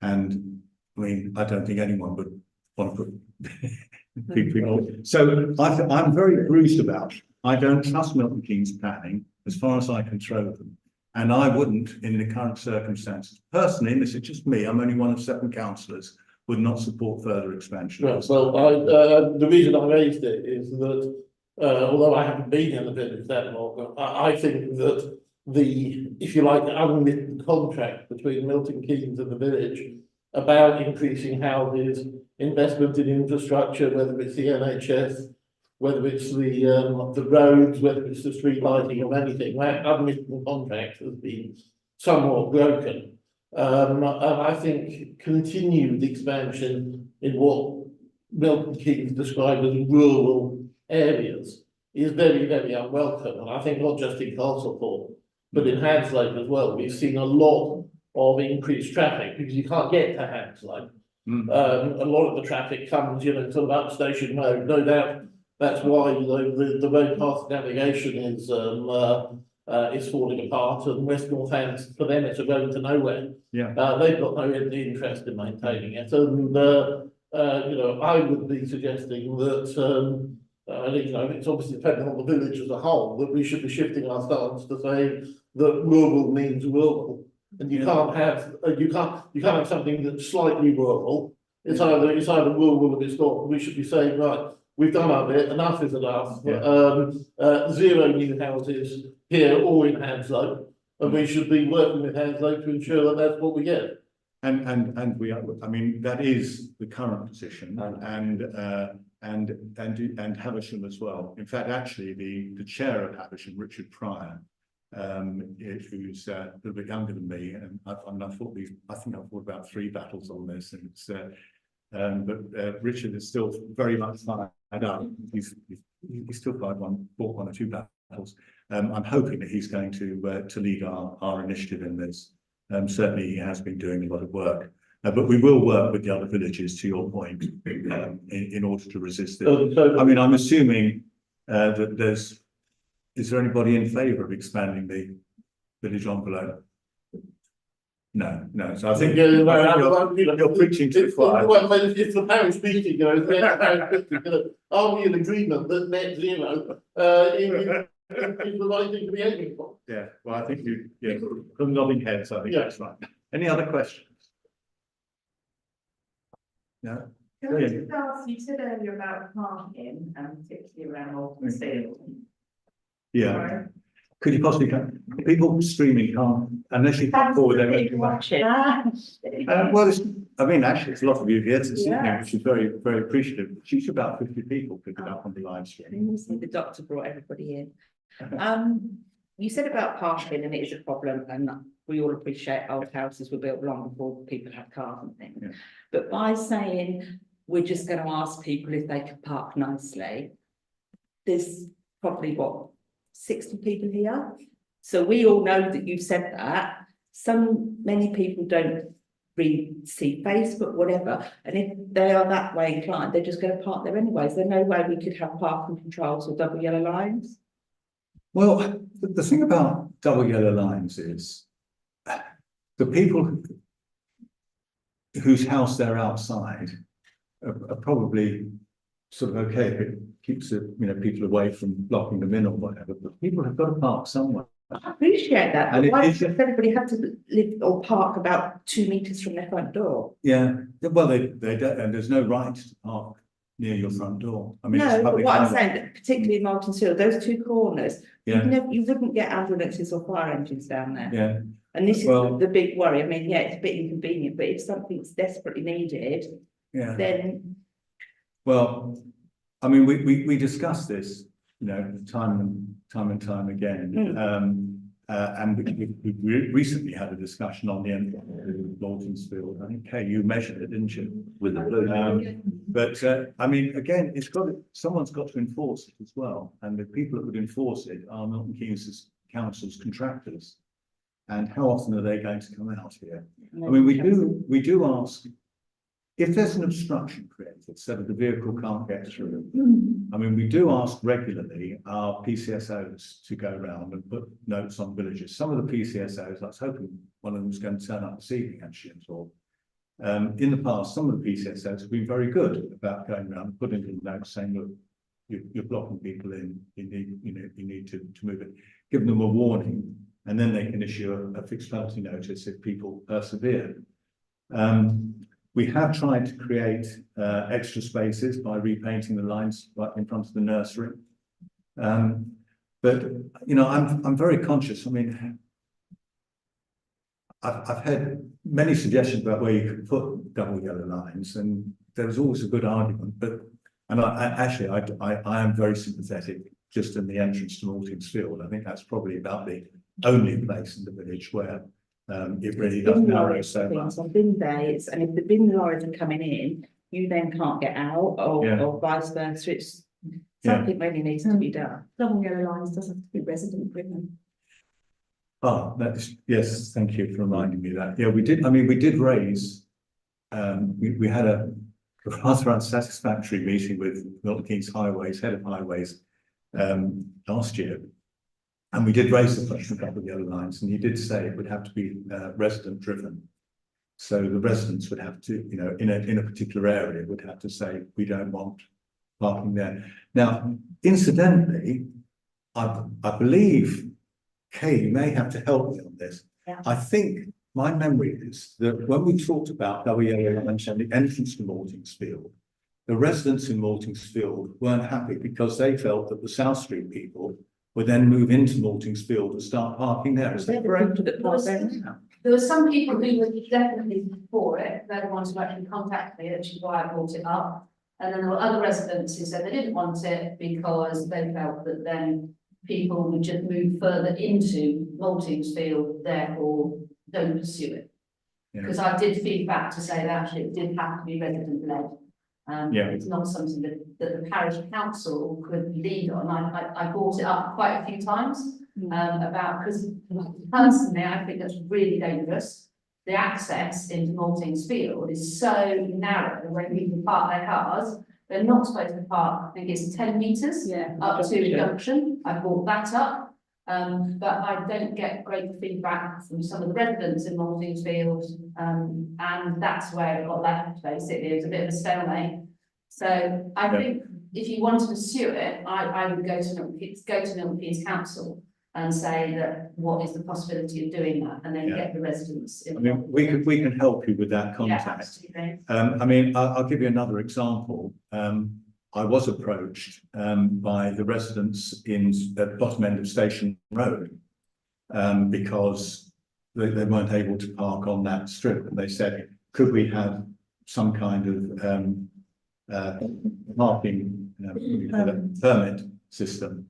And I mean, I don't think anyone would want to put people. So I'm very bruised about it. I don't trust Milton Keynes planning as far as I control them. And I wouldn't, in the current circumstances, personally, and this is just me, I'm only one of 7 councillors, would not support further expansion. Well, the reason I raised it is that although I haven't been in the village that long, I think that if you like, unwritten contract between Milton Keynes and the village about increasing houses, investment in infrastructure, whether it's the NHS, whether it's the roads, whether it's the street lighting or anything, that unwritten contract has been somewhat broken. And I think continued expansion in what Milton Keynes described as rural areas is very, very unwelcome. And I think not just in Castlethorpe, but in Hanslope as well, we've seen a lot of increased traffic because you can't get to Hanslope. A lot of the traffic comes, sort of up Station Road. No doubt that's why the road path navigation is falling apart, and West Northants, for them, it's a road to nowhere. Yeah. They've got no interest in maintaining it, and I would be suggesting that it's obviously depending on the village as a whole, that we should be shifting our stance to say that rural means rural, and you can't have something that's slightly rural. It's either rural or it's not. We should be saying, right, we've done our bit, enough is enough. Yeah. 0 new houses here or in Hanslope, and we should be working with Hanslope to ensure that that's what we get. And we are, I mean, that is the current position, and Havisham as well. In fact, actually, the chair of Havisham, Richard Pryor, who's a little bit younger than me, and I think I've fought about 3 battles on this, and it's but Richard is still very much fired up. He's still fought 1 or 2 battles. I'm hoping that he's going to lead our initiative in this. Certainly he has been doing a lot of work, but we will work with the other villages, to your point, in order to resist it. I mean, I'm assuming that is there anybody in favour of expanding the village envelope? No. So I think you're preaching to the choir. Well, if the parish meeting goes, are we in agreement that net zero is the right thing to be aiming for? Yeah, well, I think from nodding heads, I think that's right. Any other questions? No? Can I just ask, you said earlier about parking and particularly around Alton Field. Yeah. Sorry. Could you possibly people streaming can't, unless you come forward, they won't Watch it. well, I mean, actually, it's a lot of you here this evening, which is very, very appreciative. She's about 50 people picked it up on the live stream. The doctor brought everybody in. You said about parking, and it is a problem, and we all appreciate old houses were built long before people had cars and things. Yeah. But by saying we're just going to ask people if they can park nicely, there's probably 60 people here. So we all know that you've said that. Many people don't see Facebook, whatever, and if they are that way inclined, they're just going to park there anyways. There's no way we could have parking controls or double yellow lines. Well, the thing about double yellow lines is the people whose house they're outside are probably sort of okay if it keeps people away from blocking them in or whatever, but people have got to park somewhere. I appreciate that, And but why does everybody have to live or park about 2 meters from their front door? Yeah, well, they don't, and there's no right to park near your front door. I mean, No, it's but public what I'm highway. saying, particularly in Martin's Hill, those 2 corners, Yeah, you wouldn't get ambulances or fire engines down there. yeah. And this is Well- the big worry. I mean, yeah, it's a bit inconvenient, but if something's desperately needed, Yeah. then Well, I mean, we discussed this, time and time again. And we recently had a discussion on the end of Lawton's Field. I think, Kay, you measured it, didn't you? With the blue. But I mean, again, someone's got to enforce it as well. And the people that would enforce it are Milton Keynes Council's contractors. And how often are they going to come out here? I mean, we do ask, if there's an obstruction created so that the vehicle can't get through. I mean, we do ask regularly our PCSOs to go around and put notes on villages. Some of the PCSOs, I was hoping one of them was going to turn up this evening, actually, and talk. In the past, some of the PCSOs have been very good about going around and putting in notes saying, look, you're blocking people in, you need to move it, giving them a warning, and then they can issue a fixed penalty notice if people persevere. We have tried to create extra spaces by repainting the lines right in front of the nursery. But, you know, I'm very conscious. I mean, I've had many suggestions about where you could put double yellow lines, and there was always a good argument, but, and I am very sympathetic just in the entrance to Maltings Field. I think that's probably about the only place in the village where it really does narrow so much. On bin days, and if the bin lorries are coming in, you then can't get out, Yeah. or vice versa. It's something really needs to be done. Double yellow lines doesn't have to be resident driven. Oh, that's, yes, thank you for reminding me of that. Yeah, we did, I mean, we did raise, we had a rather unsatisfactory meeting with Milton Keynes Highways, head of highways, last year. And we did raise the question about the yellow lines, and he did say it would have to be resident driven. So the residents would have to, you know, in a particular area would have to say, we don't want parking there. Now, incidentally, I believe Kay, you may have to help me on this. Yeah. I think my memory is that when we talked about WA and the entrance to Maltings Field, the residents in Maltings Field weren't happy because they felt that the South Street people would then move into Maltings Field and start parking there. Is that correct? There were some people who were definitely for it. They're the ones who actually contacted me, which is why I brought it up. And then there were other residents who said they didn't want it because they felt that then people would just move further into Maltings Field, therefore don't pursue it. Yeah. Because I did feedback to say that actually it did have to be resident led. Yeah. It's not something that the parish council could lead on. I brought it up quite a few times about, because personally I think that's really dangerous. The access into Maltings Field is so narrow when people park their cars. They're not supposed to park, I think it's 10 metres up to the junction. I brought that up. But I don't get great feedback from some of the residents in Maltings Field. And that's where it got left, basically. It was a bit of a stalemate. So I think if you want to pursue it, I would go to Milton Keynes Council and say that what is the possibility of doing that, and then get the residents. I mean, we can help you with that contact. Yeah, I mean, I'll give you another example. I was approached by the residents at the bottom end of Station Road because they weren't able to park on that strip, and they said, could we have some kind of parking permit system?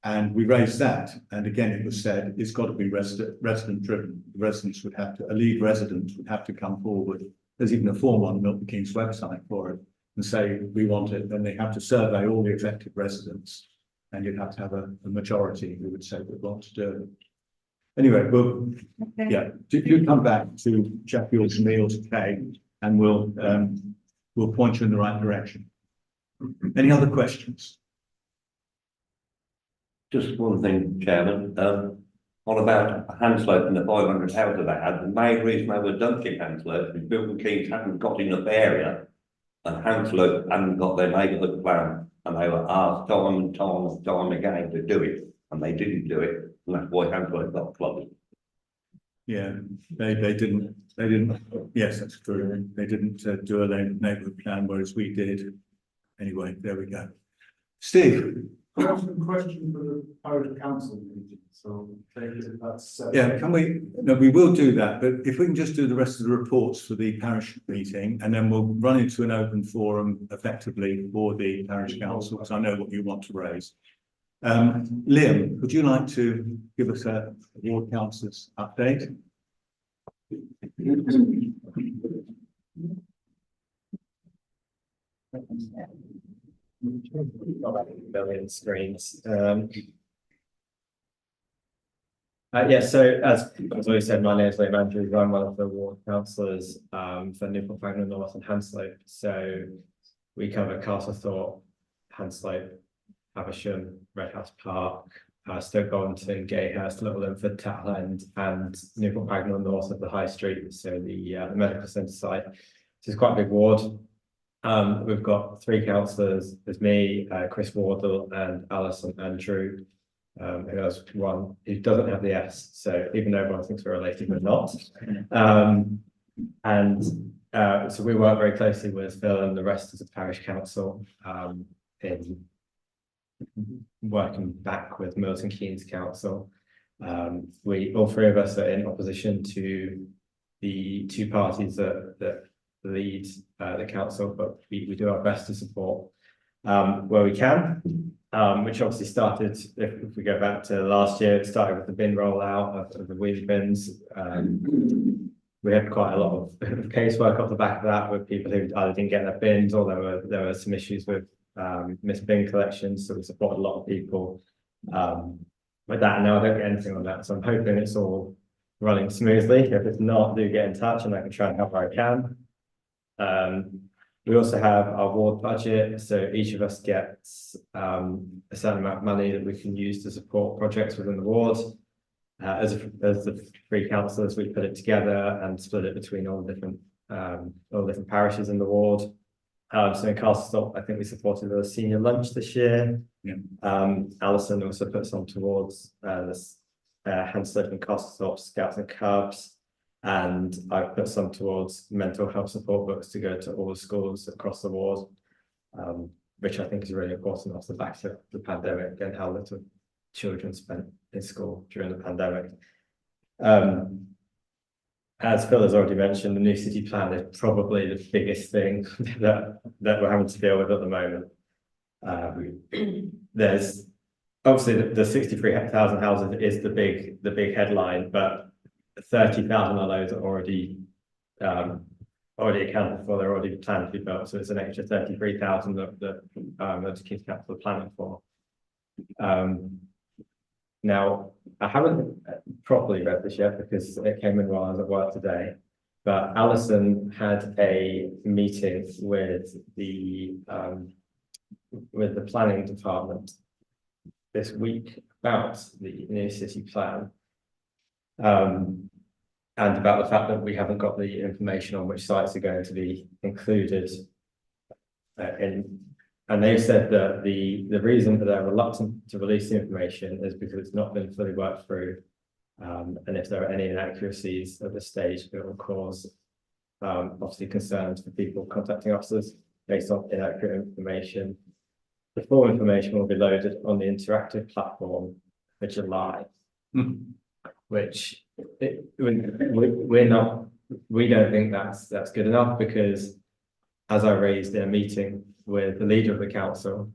And we raised that, and again it was said it's got to be resident driven. The residents would have to, a lead resident would have to come forward. There's even a form on Milton Keynes website for it, and say we want it. Then they have to survey all the affected residents, and you'd have to have a majority who would say they want to do it. Anyway, do come back to Jeff Yours and me or to Kay, and we'll point you in the right direction. Any other questions? Just one thing, Chairman, on about Hanslope and the 500 houses they had, the main reason they were dumping Hanslope is Milton Keynes hadn't got enough area, and Hanslope hadn't got their neighbourhood plan, and they were asked time and time and time again to do it, and they didn't do it, and that's why Hanslope got closed. Yeah, they didn't, yes, that's true. They didn't do a neighbourhood plan, whereas we did. Anyway, there we go. Steve? I have a question for the Parish Council Meeting, so that's. Yeah, can we, no, we will do that, but if we can just do the rest of the reports for the parish meeting, and then we'll run into an open forum effectively for the parish council, because I know what you want to raise. Liam, would you like to give us a ward councillor's update? Million screens. Yeah, so as we said, my name is Liam Andrews. I'm one of the ward councillors for Newport Pagnell North and Hanslope. So we cover Castlethorpe, Hanslope, Havisham, Redhouse Park, Stoke Golington, Gayhurst, Little Linford, Tattle End, and Newport Pagnell North of the High Street. So the medical centre site. So it's quite a big ward. We've got 3 councillors. There's me, Chris Wardle, and Alison Andrew, who has one who doesn't have the S. So even though everyone thinks we're related, we're not. So we work very closely with Phil and the rest of the parish council in working back with Milton Keynes Council. All three of us are in opposition to the two parties that lead the council, but we do our best to support where we can. Which obviously started, if we go back to last year, it started with the bin rollout of the wheelie bins. We had quite a lot of casework off the back of that with people who either didn't get their bins or there were some issues with missed bin collections, so we supported a lot of people with that. And now I don't get anything on that, so I'm hoping it's all running smoothly. If it's not, do get in touch and I can try and help where I can. We also have our ward budget, so each of us gets a certain amount of money that we can use to support projects within the ward. As the three councillors, we put it together and split it between all the different parishes in the ward. So in Castlethorpe, I think we supported a senior lunch this year. Yeah. Alison also put some towards this Hanslope and Castlethorpe Scouts and Cubs. And I've put some towards mental health support books to go to all the schools across the ward, which I think is really important off the back of the pandemic and how little children spent in school during the pandemic. As Phil has already mentioned, the new city plan is probably the biggest thing that we're having to deal with at the moment. There's obviously the 63,000 houses is the big headline, but 30,000 of those are already accounted for. They're already planned to be built, so it's an extra 33,000 that the King's Council are planning for. Now, I haven't properly read this yet because it came in while I was at work today, but Alison had a meeting with the planning department this week about the new city plan. And about the fact that we haven't got the information on which sites are going to be included and they've said that the reason that they're reluctant to release the information is because it's not been fully worked through, and if there are any inaccuracies at this stage, it will cause obviously concerns for people contacting officers based on inaccurate information. The full information will be loaded on the interactive platform for July. Which we don't think that's good enough, because as I raised in a meeting with the leader of the council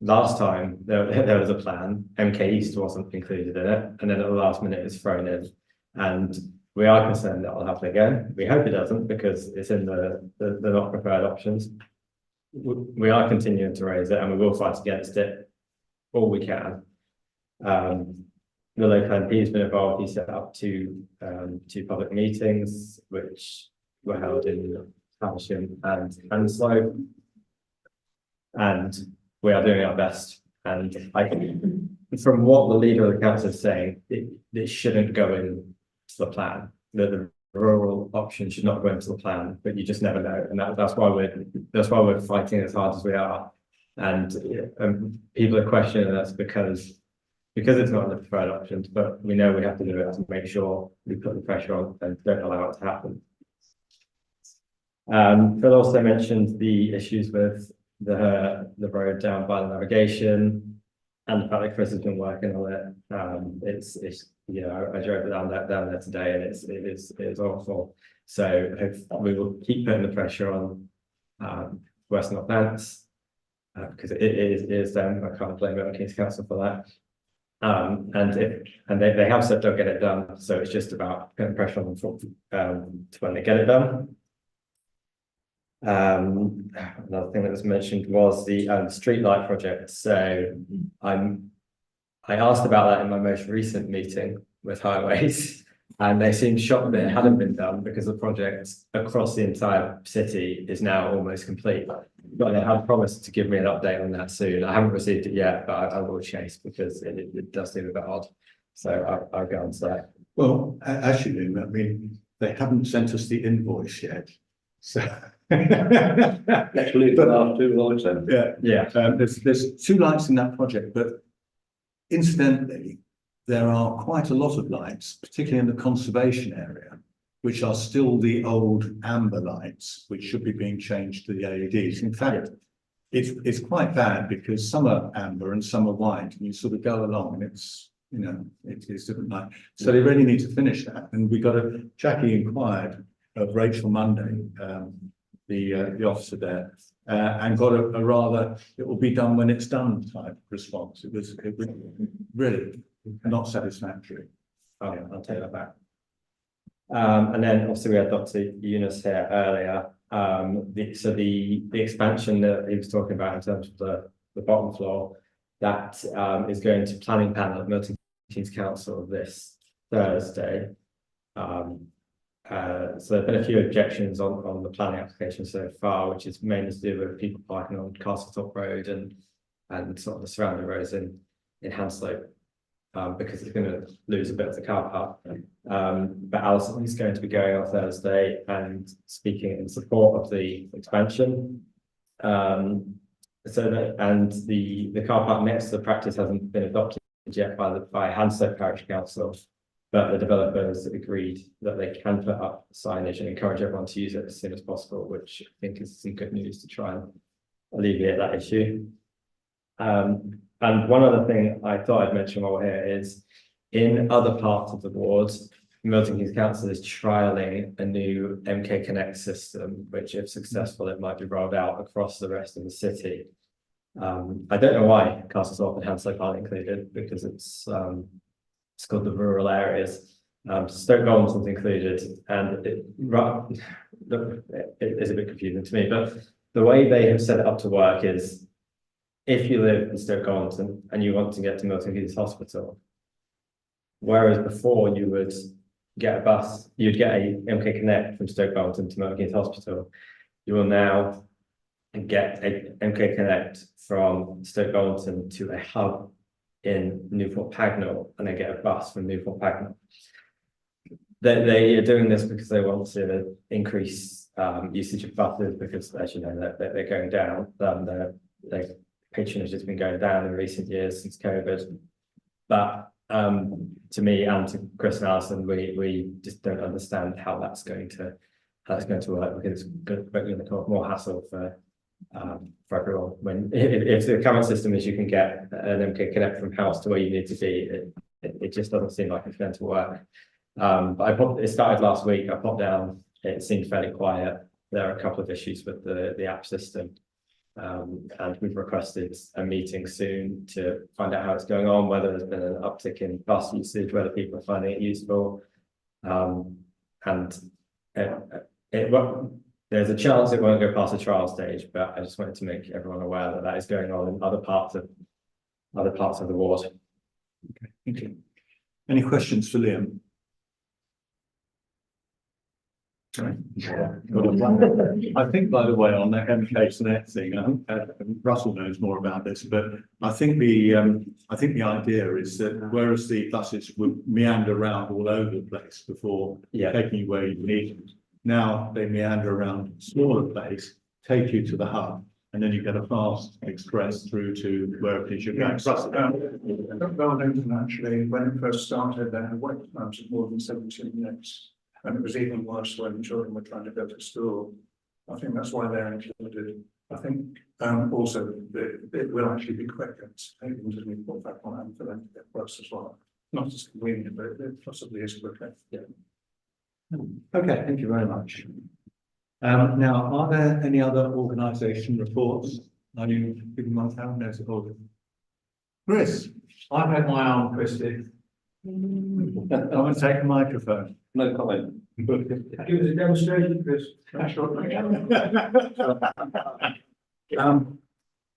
last time, there was a plan. MK East wasn't included in it, and then at the last minute it's thrown in, and we are concerned that will happen again. We hope it doesn't, because it's in the not preferred options. We are continuing to raise it, and we will fight against it all we can. The local MP has been involved. He set up two public meetings, which were held in Hampshire and Hanslope, and we are doing our best. And from what the leader of the council is saying, it shouldn't go into the plan. The rural option should not go into the plan, but you just never know, and that's why we're fighting as hard as we are. And people are questioning us because it's not in the preferred options, but we know we have to do it to make sure we put the pressure on and don't allow it to happen. Phil also mentioned the issues with the road down by the navigation, and the fact that Chris has been working on it. It's you know, I drove down there today, and it is awful. So we will keep putting the pressure on West Northants, because it is them. I can't blame it on King's Council for that. And they have said they'll get it done, so it's just about putting pressure on them to when they get it done. Another thing that was mentioned was the streetlight project. So I asked about that in my most recent meeting with Highways, and they seemed shocked that it hadn't been done, because the project across the entire city is now almost complete. But they have promised to give me an update on that soon. I haven't received it yet, but I will chase, because it does seem a bit odd. So I'll go on to that. Well, actually, I mean, they haven't sent us the invoice yet. So Actually, but after 2 lights then. yeah. There's 2 lights in that project, but incidentally, there are quite a lot of lights, particularly in the conservation area, which are still the old amber lights, which should be being changed to the LEDs. In fact, it's quite bad because some are amber and some are white, and you sort of go along and it's, you know, it's different night. So they really need to finish that, and we got Jackie inquired of Rachel Monday, the officer there, and got a rather, it will be done when it's done type response. It was really not satisfactory. Oh, yeah, I'll take that back. And then obviously we had Dr. Younis here earlier. So the expansion that he was talking about in terms of the bottom floor, that is going to planning panel at Milton Keynes Council this Thursday. So there have been a few objections on the planning application so far, which is mainly to do with people parking on Castlethorpe Road and sort of the surrounding roads in Hanslope. Because it's going to lose a bit of the car park. But Alison is going to be going on Thursday and speaking in support of the expansion. The car park next to the practice hasn't been adopted yet by Hanslope Parish Council, but the developers agreed that they can put up signage and encourage everyone to use it as soon as possible, which I think is some good news to try and alleviate that issue. And one other thing I thought I'd mention while we're here is in other parts of the ward, Milton Keynes Council is trialling a new MK Connect system, which if successful, it might be rolled out across the rest of the city. I don't know why Castlethorpe and Hanslope aren't included, because it's called the rural areas. Stoke Golden's included, and it is a bit confusing to me, but the way they have set it up to work is if you live in Stoke Golden and you want to get to Milton Keynes Hospital, whereas before you would get a bus, you'd get a MK Connect from Stoke Golden to Milton Keynes Hospital, you will now get a MK Connect from Stoke Golden to a hub in Newport Pagnell, and then get a bus from Newport Pagnell. They are doing this because they want to increase usage of buses, because as you know, they're going down. Their patronage has been going down in recent years since COVID. But to me and to Chris and Alison, we just don't understand how that's going to work, because it's going to cause more hassle for everyone. When if the current system is you can get an MK Connect from house to where you need to be, it just doesn't seem like it's going to work. But it started last week. I popped down. It seemed fairly quiet. There are a couple of issues with the app system. And we've requested a meeting soon to find out how it's going on, whether there's been an uptick in bus usage, whether people are finding it useful. There's a chance it won't go past the trial stage, but I just wanted to make everyone aware that that is going on in other parts of the ward. Okay, thank you. Any questions for Liam? Sorry. I think, by the way, on that MK Connect thing, Russell knows more about this, but I think the idea is that whereas the buses would meander around all over the place before taking you where you need them, now they meander around a smaller place, take you to the hub, and then you get a fast express through to where it is you're going. Wellington actually, when it first started, they had wait times of more than 17 minutes. And it was even worse when children were trying to go to school. I think that's why they're included. I think also it will actually be quicker. Even to me put back on and for them to get bus as well. Not as convenient, but it possibly is quicker. Yeah. Okay, thank you very much. Now, are there any other organisation reports? Are you giving one out? No, support. Chris, I've had my arm twisted. I'm going to take a microphone. No comment. Give us a demonstration, Chris.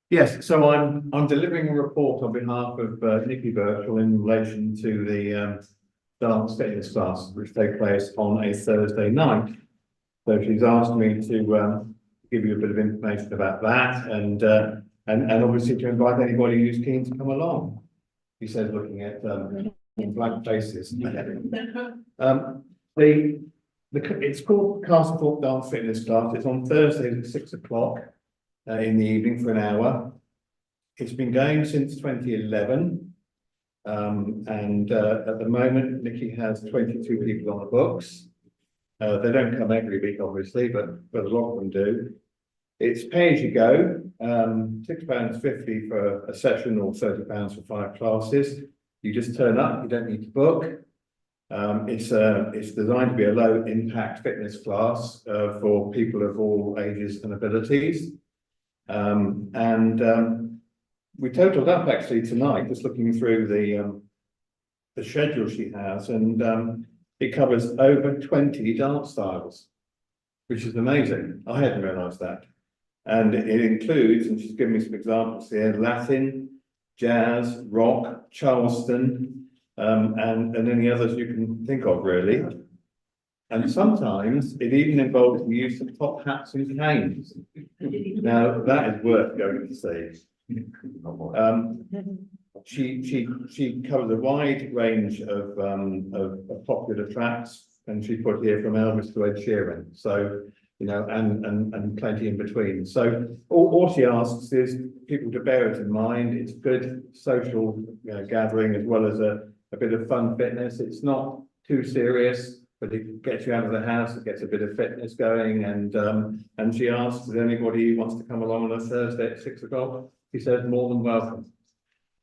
Yes, so I'm delivering a report on behalf of Nikki Birchall in relation to the dance fitness classes which take place on a Thursday night. So she's asked me to give you a bit of information about that and obviously to invite anybody who's keen to come along. He says, looking at blank faces. It's called Castlethorpe Dance Fitness Class. It's on Thursdays at 6 o'clock in the evening for an hour. It's been going since 2011. And at the moment, Nikki has 22 people on the books. They don't come every week, obviously, but a lot of them do. It's pay as you go, £6.50 for a session or £30 for 5 classes. You just turn up, you don't need to book. It's designed to be a low impact fitness class for people of all ages and abilities. We totaled up actually tonight, just looking through the schedule she has, and it covers over 20 dance styles, which is amazing. I hadn't realised that. And it includes, and she's given me some examples here, Latin, jazz, rock, Charleston, and any others you can think of, really. And sometimes it even involves the use of top hats and canes. Now, that is worth going to see. She covers a wide range of popular tracks, and she put here from Elvis to Ed Sheeran. So, you know, and plenty in between. So all she asks is people to bear it in mind. It's good social, you know, gathering as well as a bit of fun fitness. It's not too serious, but it gets you out of the house. It gets a bit of fitness going. And she asks if anybody wants to come along on a Thursday at 6 o'clock. She says more than welcome.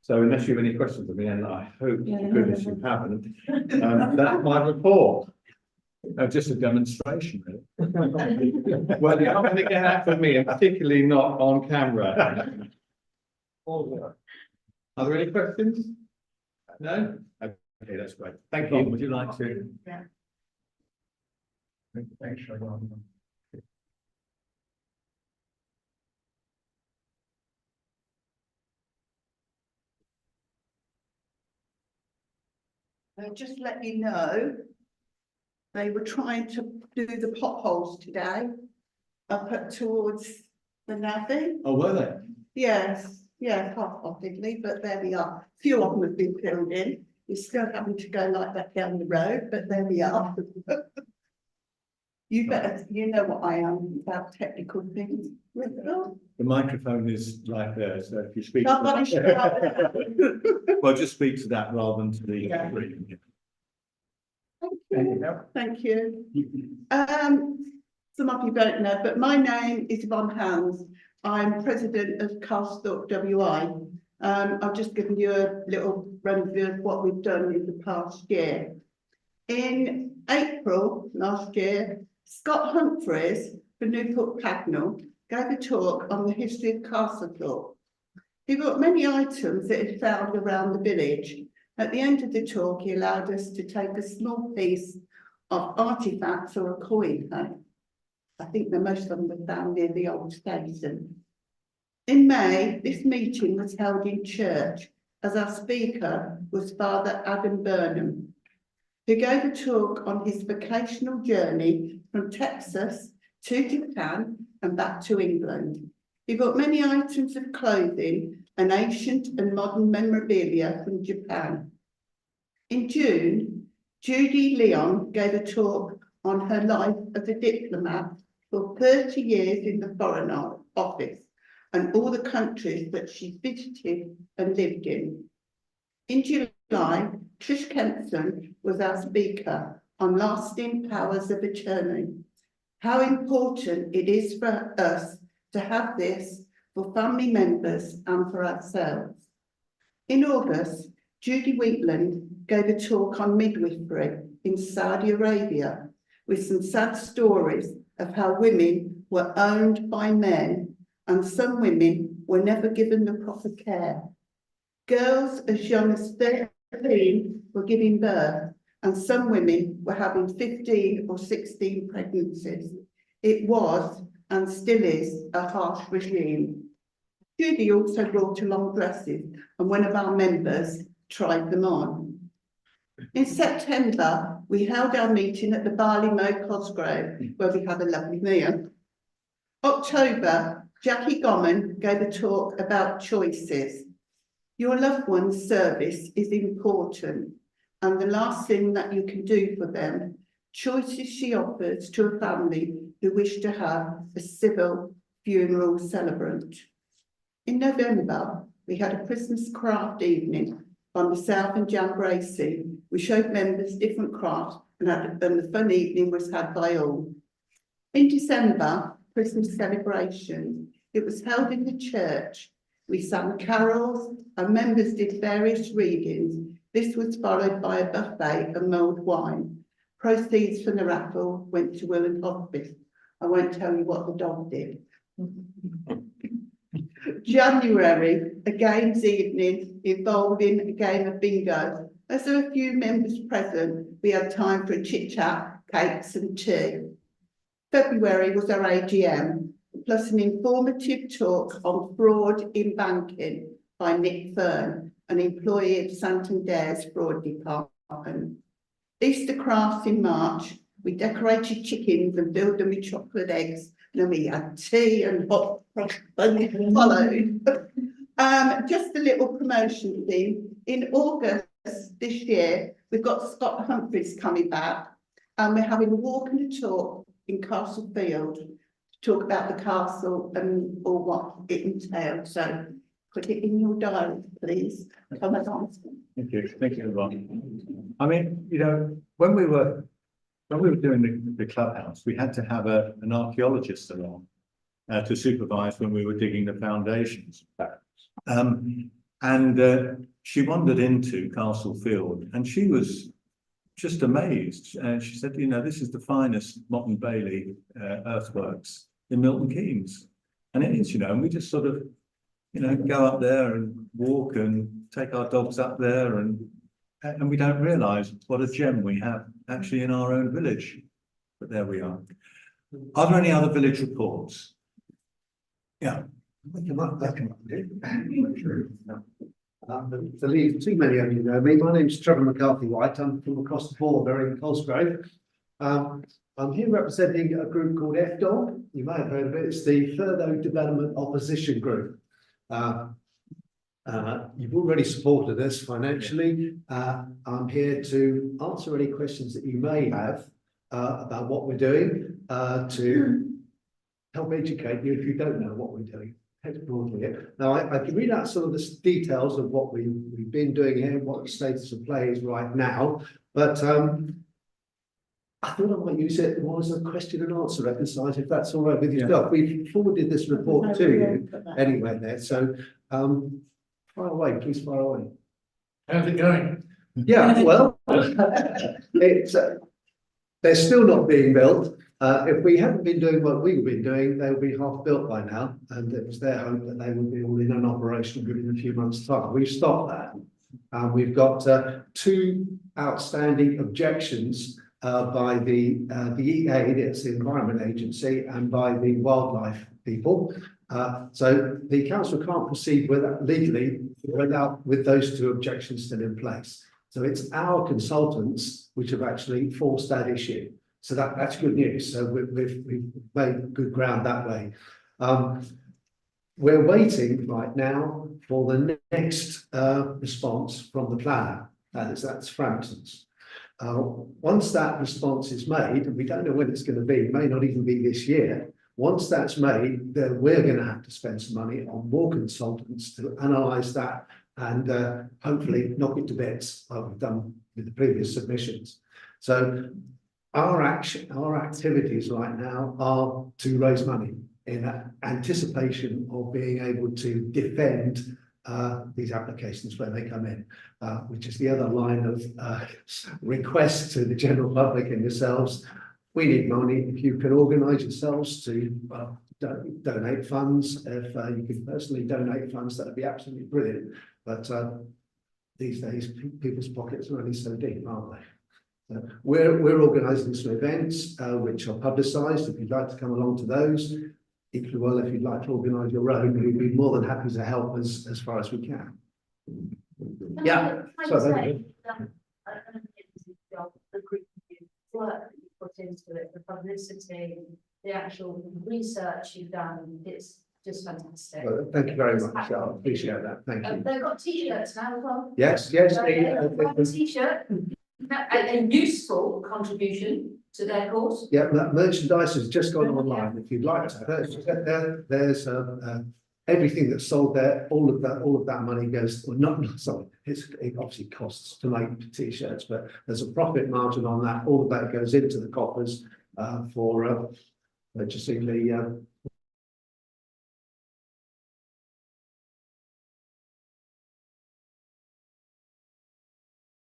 So unless you have any questions of me, and I hope to goodness you haven't, that's my report. Just a demonstration, really. Well, you're not going to get that from me, and particularly not on camera. Are there any questions? No? Okay, that's great. Thank you. Would you like to? Yeah. Thanks, Sharon. Just let you know, they were trying to do the potholes today up towards the Navy. Oh, were they? Yes, yeah, half-heartedly, but there we are. A few of them have been filled in. You're still having to go like that down the road, but there we are. You better, you know what I am about technical things. The microphone is right there, so if you speak. Somebody should have Well, just speak to that rather than to the. Yeah. Thank you. Some of you don't know, but my name is Yvonne Hans. I'm president of Castlethorpe WI. I've just given you a little run through of what we've done in the past year. In April last year, Scott Humphreys for Newport Pagnell gave a talk on the history of Castlethorpe. He brought many items that he found around the village. At the end of the talk, he allowed us to take a small piece of artifacts or a coin. I think that most of them were found near the old station. In May, this meeting was held in church, as our speaker was Father Adam Burnham, who gave a talk on his vocational journey from Texas to Japan and back to England. He brought many items of clothing and ancient and modern memorabilia from Japan. In June, Judy Leon gave a talk on her life as a diplomat for 30 years in the Foreign Office and all the countries that she visited and lived in. In July, Trish Kempson was our speaker on lasting powers of attorney. How important it is for us to have this for family members and for ourselves. In August, Judy Wheatland gave a talk on midwifery in Saudi Arabia with some sad stories of how women were owned by men and some women were never given the proper care. Girls as young as 13 were giving birth and some women were having 15 or 16 pregnancies. It was and still is a harsh regime. Judy also brought along dresses and one of our members tried them on. In September, we held our meeting at the Barley Mow Cosgrove, where we had a lovely meal. October, Jackie Goman gave a talk about choices. Your loved one's service is important, and the last thing that you can do for them. Choices she offers to a family who wish to have a civil funeral celebrant. In November, we had a Christmas craft evening on the South and Jambracy. We showed members different crafts and the fun evening was had by all. In December, Christmas celebration. It was held in the church. We sang carols and members did various readings. This was followed by a buffet of mulled wine. Proceeds from the raffle went to Willand Hospice. I won't tell you what the dog did. January, a games evening involving a game of bingo. As there were a few members present, we had time for a chit chat, cakes and tea. February was our AGM, plus an informative talk on fraud in banking by Nick Fern, an employee of Santander's fraud department. Easter crafts in March, we decorated chickens and filled them with chocolate eggs, and then we had tea and hot buns followed. Just a little promotion thing. In August this year, we've got Scott Humphries coming back, and we're having a walk and a talk in Castle Field to talk about the castle and all what it entails. So put it in your diary, please. Come along. Thank you, Ron. I mean, you know, when we were doing the clubhouse, we had to have an archaeologist along to supervise when we were digging the foundations. She wandered into Castle Field and she was just amazed. And she said, you know, this is the finest Motte Bailey earthworks in Milton Keynes. And it is, you know, and we just sort of, you know, go up there and walk and take our dogs up there and we don't realise what a gem we have actually in our own village. But there we are. Are there any other village reports? Yeah. To leave too many of you know me, my name's Trevor McCarthy White. I'm from across the border in Cosgrove. I'm here representing a group called FDOG. You may have heard of it. It's the Further Development Opposition Group. You've already supported us financially. I'm here to answer any questions that you may have about what we're doing, to help educate you if you don't know what we're doing. Now, I can read out some of the details of what we've been doing here, what the status of play is right now, but I thought I might use it more as a question and answer exercise, if that's all right with yourself. We've forwarded this report to you anyway there, so fire away, please fire away. How's it going? Yeah, well, it's they're still not being built. If we hadn't been doing what we've been doing, they would be half built by now, and it was their hope that they would be all in and operational within a few months' time. We've stopped that. We've got 2 outstanding objections by the EA, that's the Environment Agency, and by the wildlife people. So the council can't proceed with that legally with those 2 objections still in place. So it's our consultants which have actually forced that issue. So that's good news. So we've made good ground that way. We're waiting right now for the next response from the planner. That's Frampton's. Once that response is made, and we don't know when it's going to be, it may not even be this year. Once that's made, then we're going to have to spend some money on more consultants to analyse that and hopefully knock it to bits like we've done with the previous submissions. So our activities right now are to raise money in anticipation of being able to defend these applications when they come in, which is the other line of request to the general public and yourselves. We need money. If you can organise yourselves to donate funds, if you can personally donate funds, that would be absolutely brilliant. But these days, people's pockets are only so deep, aren't they? We're organising some events which are publicised. If you'd like to come along to those, equally well, if you'd like to organise your own, we'd be more than happy to help as far as we can. Yeah. So the group work that you put into it, the publicity, the actual research you've done, it's just fantastic. Well, thank you very much. I appreciate that. Thank you. They've got t-shirts now as well. Yes. A t-shirt, a useful contribution to their cause. Yeah, merchandise has just gone online. If you'd like to, there's everything that's sold there. All of that money goes. Well, not sorry. It obviously costs to make t-shirts, but there's a profit margin on that. All of that goes into the coffers for purchasing the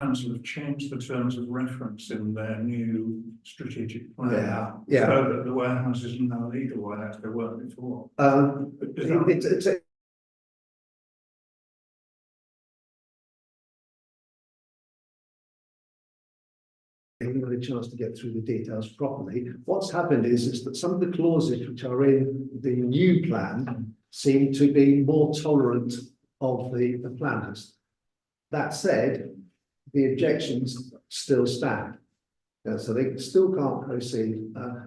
Council have changed the terms of reference in their new strategic plan. yeah. So that the warehouses are now legal, whereas they weren't before. It's haven't had a chance to get through the details properly. What's happened is that some of the clauses which are in the new plan seem to be more tolerant of the planners. That said, the objections still stand. So they still can't proceed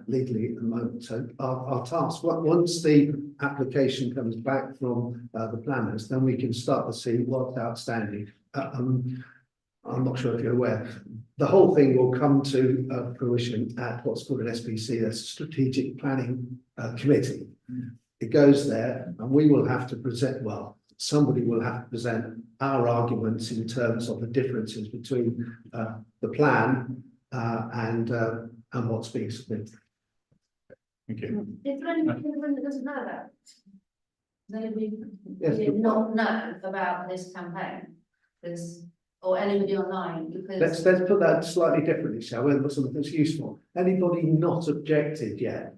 legally at the moment. So our task, once the application comes back from the planners, then we can start to see what's outstanding. I'm not sure if you're aware, the whole thing will come to fruition at what's called an SPC, that's a Strategic Planning Committee. It goes there and we will have to present, well, somebody will have to present our arguments in terms of the differences between the plan and what's being submitted. Thank you. Is there anybody in the room that doesn't know about it? Does anybody Yes, not know about this campaign? Or anybody online, because. let's put that slightly differently, shall we? Something that's useful. Anybody not objected yet?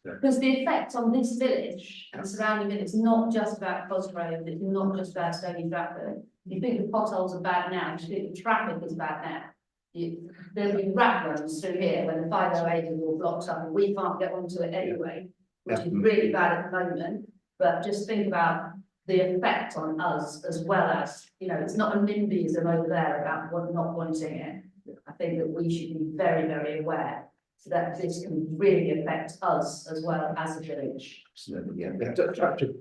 Because the effect on this village and surrounding village is not just about Cosgrove, it's not just about Stony Stratford. You think the potholes are bad now, you think the traffic is bad now. There'll be rat runs through here when the 508 is all blocked up and we can't get onto it anyway, which is really bad at the moment. But just think about the effect on us as well as, you know, it's not a NIMBYism over there about not wanting it. I think that we should be very, very aware so that this can really affect us as well as a village. Absolutely, yeah.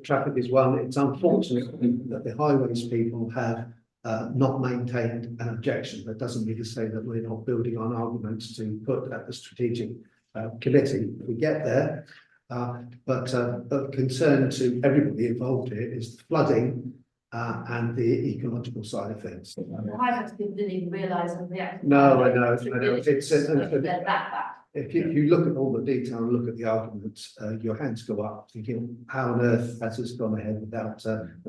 Traffic is one. It's unfortunate that the highways people have not maintained an objection. That doesn't mean to say that we're not building on arguments to put at the strategic committee. We get there. But of concern to everybody involved here is the flooding and the ecological side of things. Highways people didn't even realise that the actual. No, I know. It's they're that bad. if you look at all the detail and look at the arguments, your hands go up thinking, how on earth has this gone ahead without an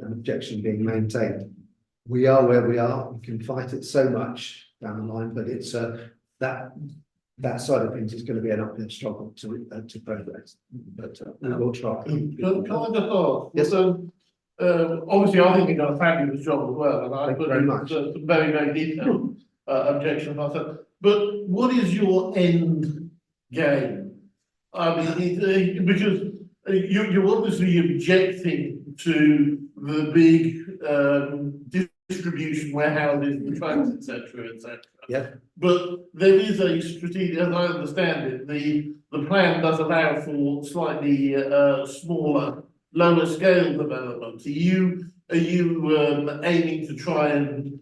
objection being maintained? We are where we are. We can fight it so much down the line, but it's that side of things is going to be an uphill struggle to progress, but we will try. Can I just ask? Yes. Obviously, I think you've done a fabulous job as well, and I Thank you put very in much. some very, very detailed objections myself. But what is your end game? I mean, because you're obviously objecting to the big distribution warehouses, the trucks, etc., etc. Yeah. But there is a strategic, as I understand it, the plan does allow for slightly smaller, lower scale developments. Are you aiming to try and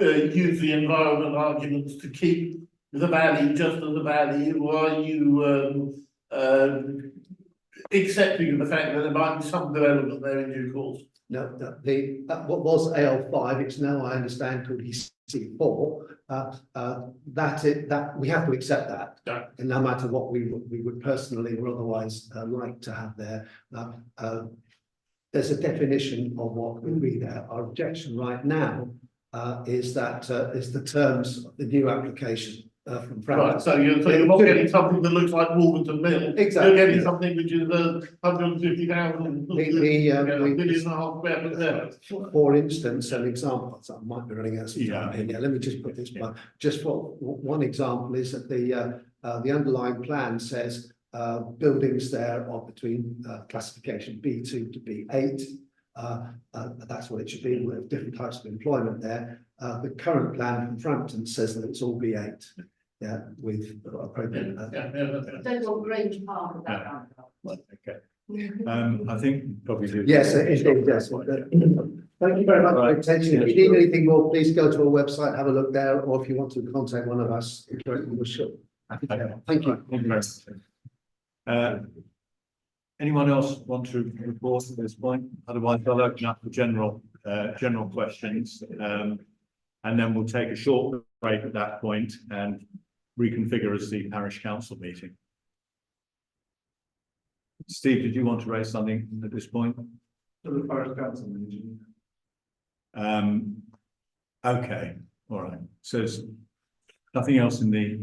use the environment arguments to keep the valley just as a valley, or are you accepting of the fact that there might be some development there in due course? No, what was AL5, it's now, I understand, called EC4. That we have to accept that, Yeah. and no matter what we would personally or otherwise like to have there. There's a definition of what would be there. Our objection right now is the terms of the new application from Right, France. so you're not getting something that looks like Wolverton Mill. Exactly. You're getting something which is 150,000 1.5 million there. For instance, an example, so I might be running out of time here. Yeah. Let me just put this by. Just for one example is that the underlying plan says buildings there are between classification B2 to B8. That's what it should be. We have different types of employment there. The current plan from Frampton says that it's all B8. Yeah, with appropriate. Don't want Grange Park at that time. Okay. I think probably. Yes, it is. Yes. Thank you very much for your attention. If you need anything more, please go to our website, have a look there, or if you want to contact one of us, we're sure. Happy to help. Thank you. Thank you very much. Anyone else want to report at this point? Otherwise, I'll open up for general questions. And then we'll take a short break at that point and reconfigure as the parish council meeting. Steve, did you want to raise something at this point? To the Parish Council Meeting. Okay, all right. So there's nothing else in the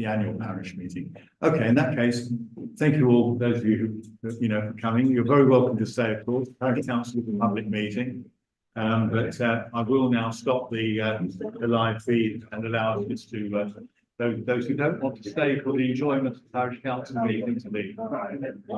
annual parish meeting. Okay, in that case, thank you all, those of you who, for coming. You're very welcome to stay, of course. Parish Council is a public meeting. But I will now stop the live feed and allow us just to those who don't want to stay for the enjoyment of the parish council meeting to leave.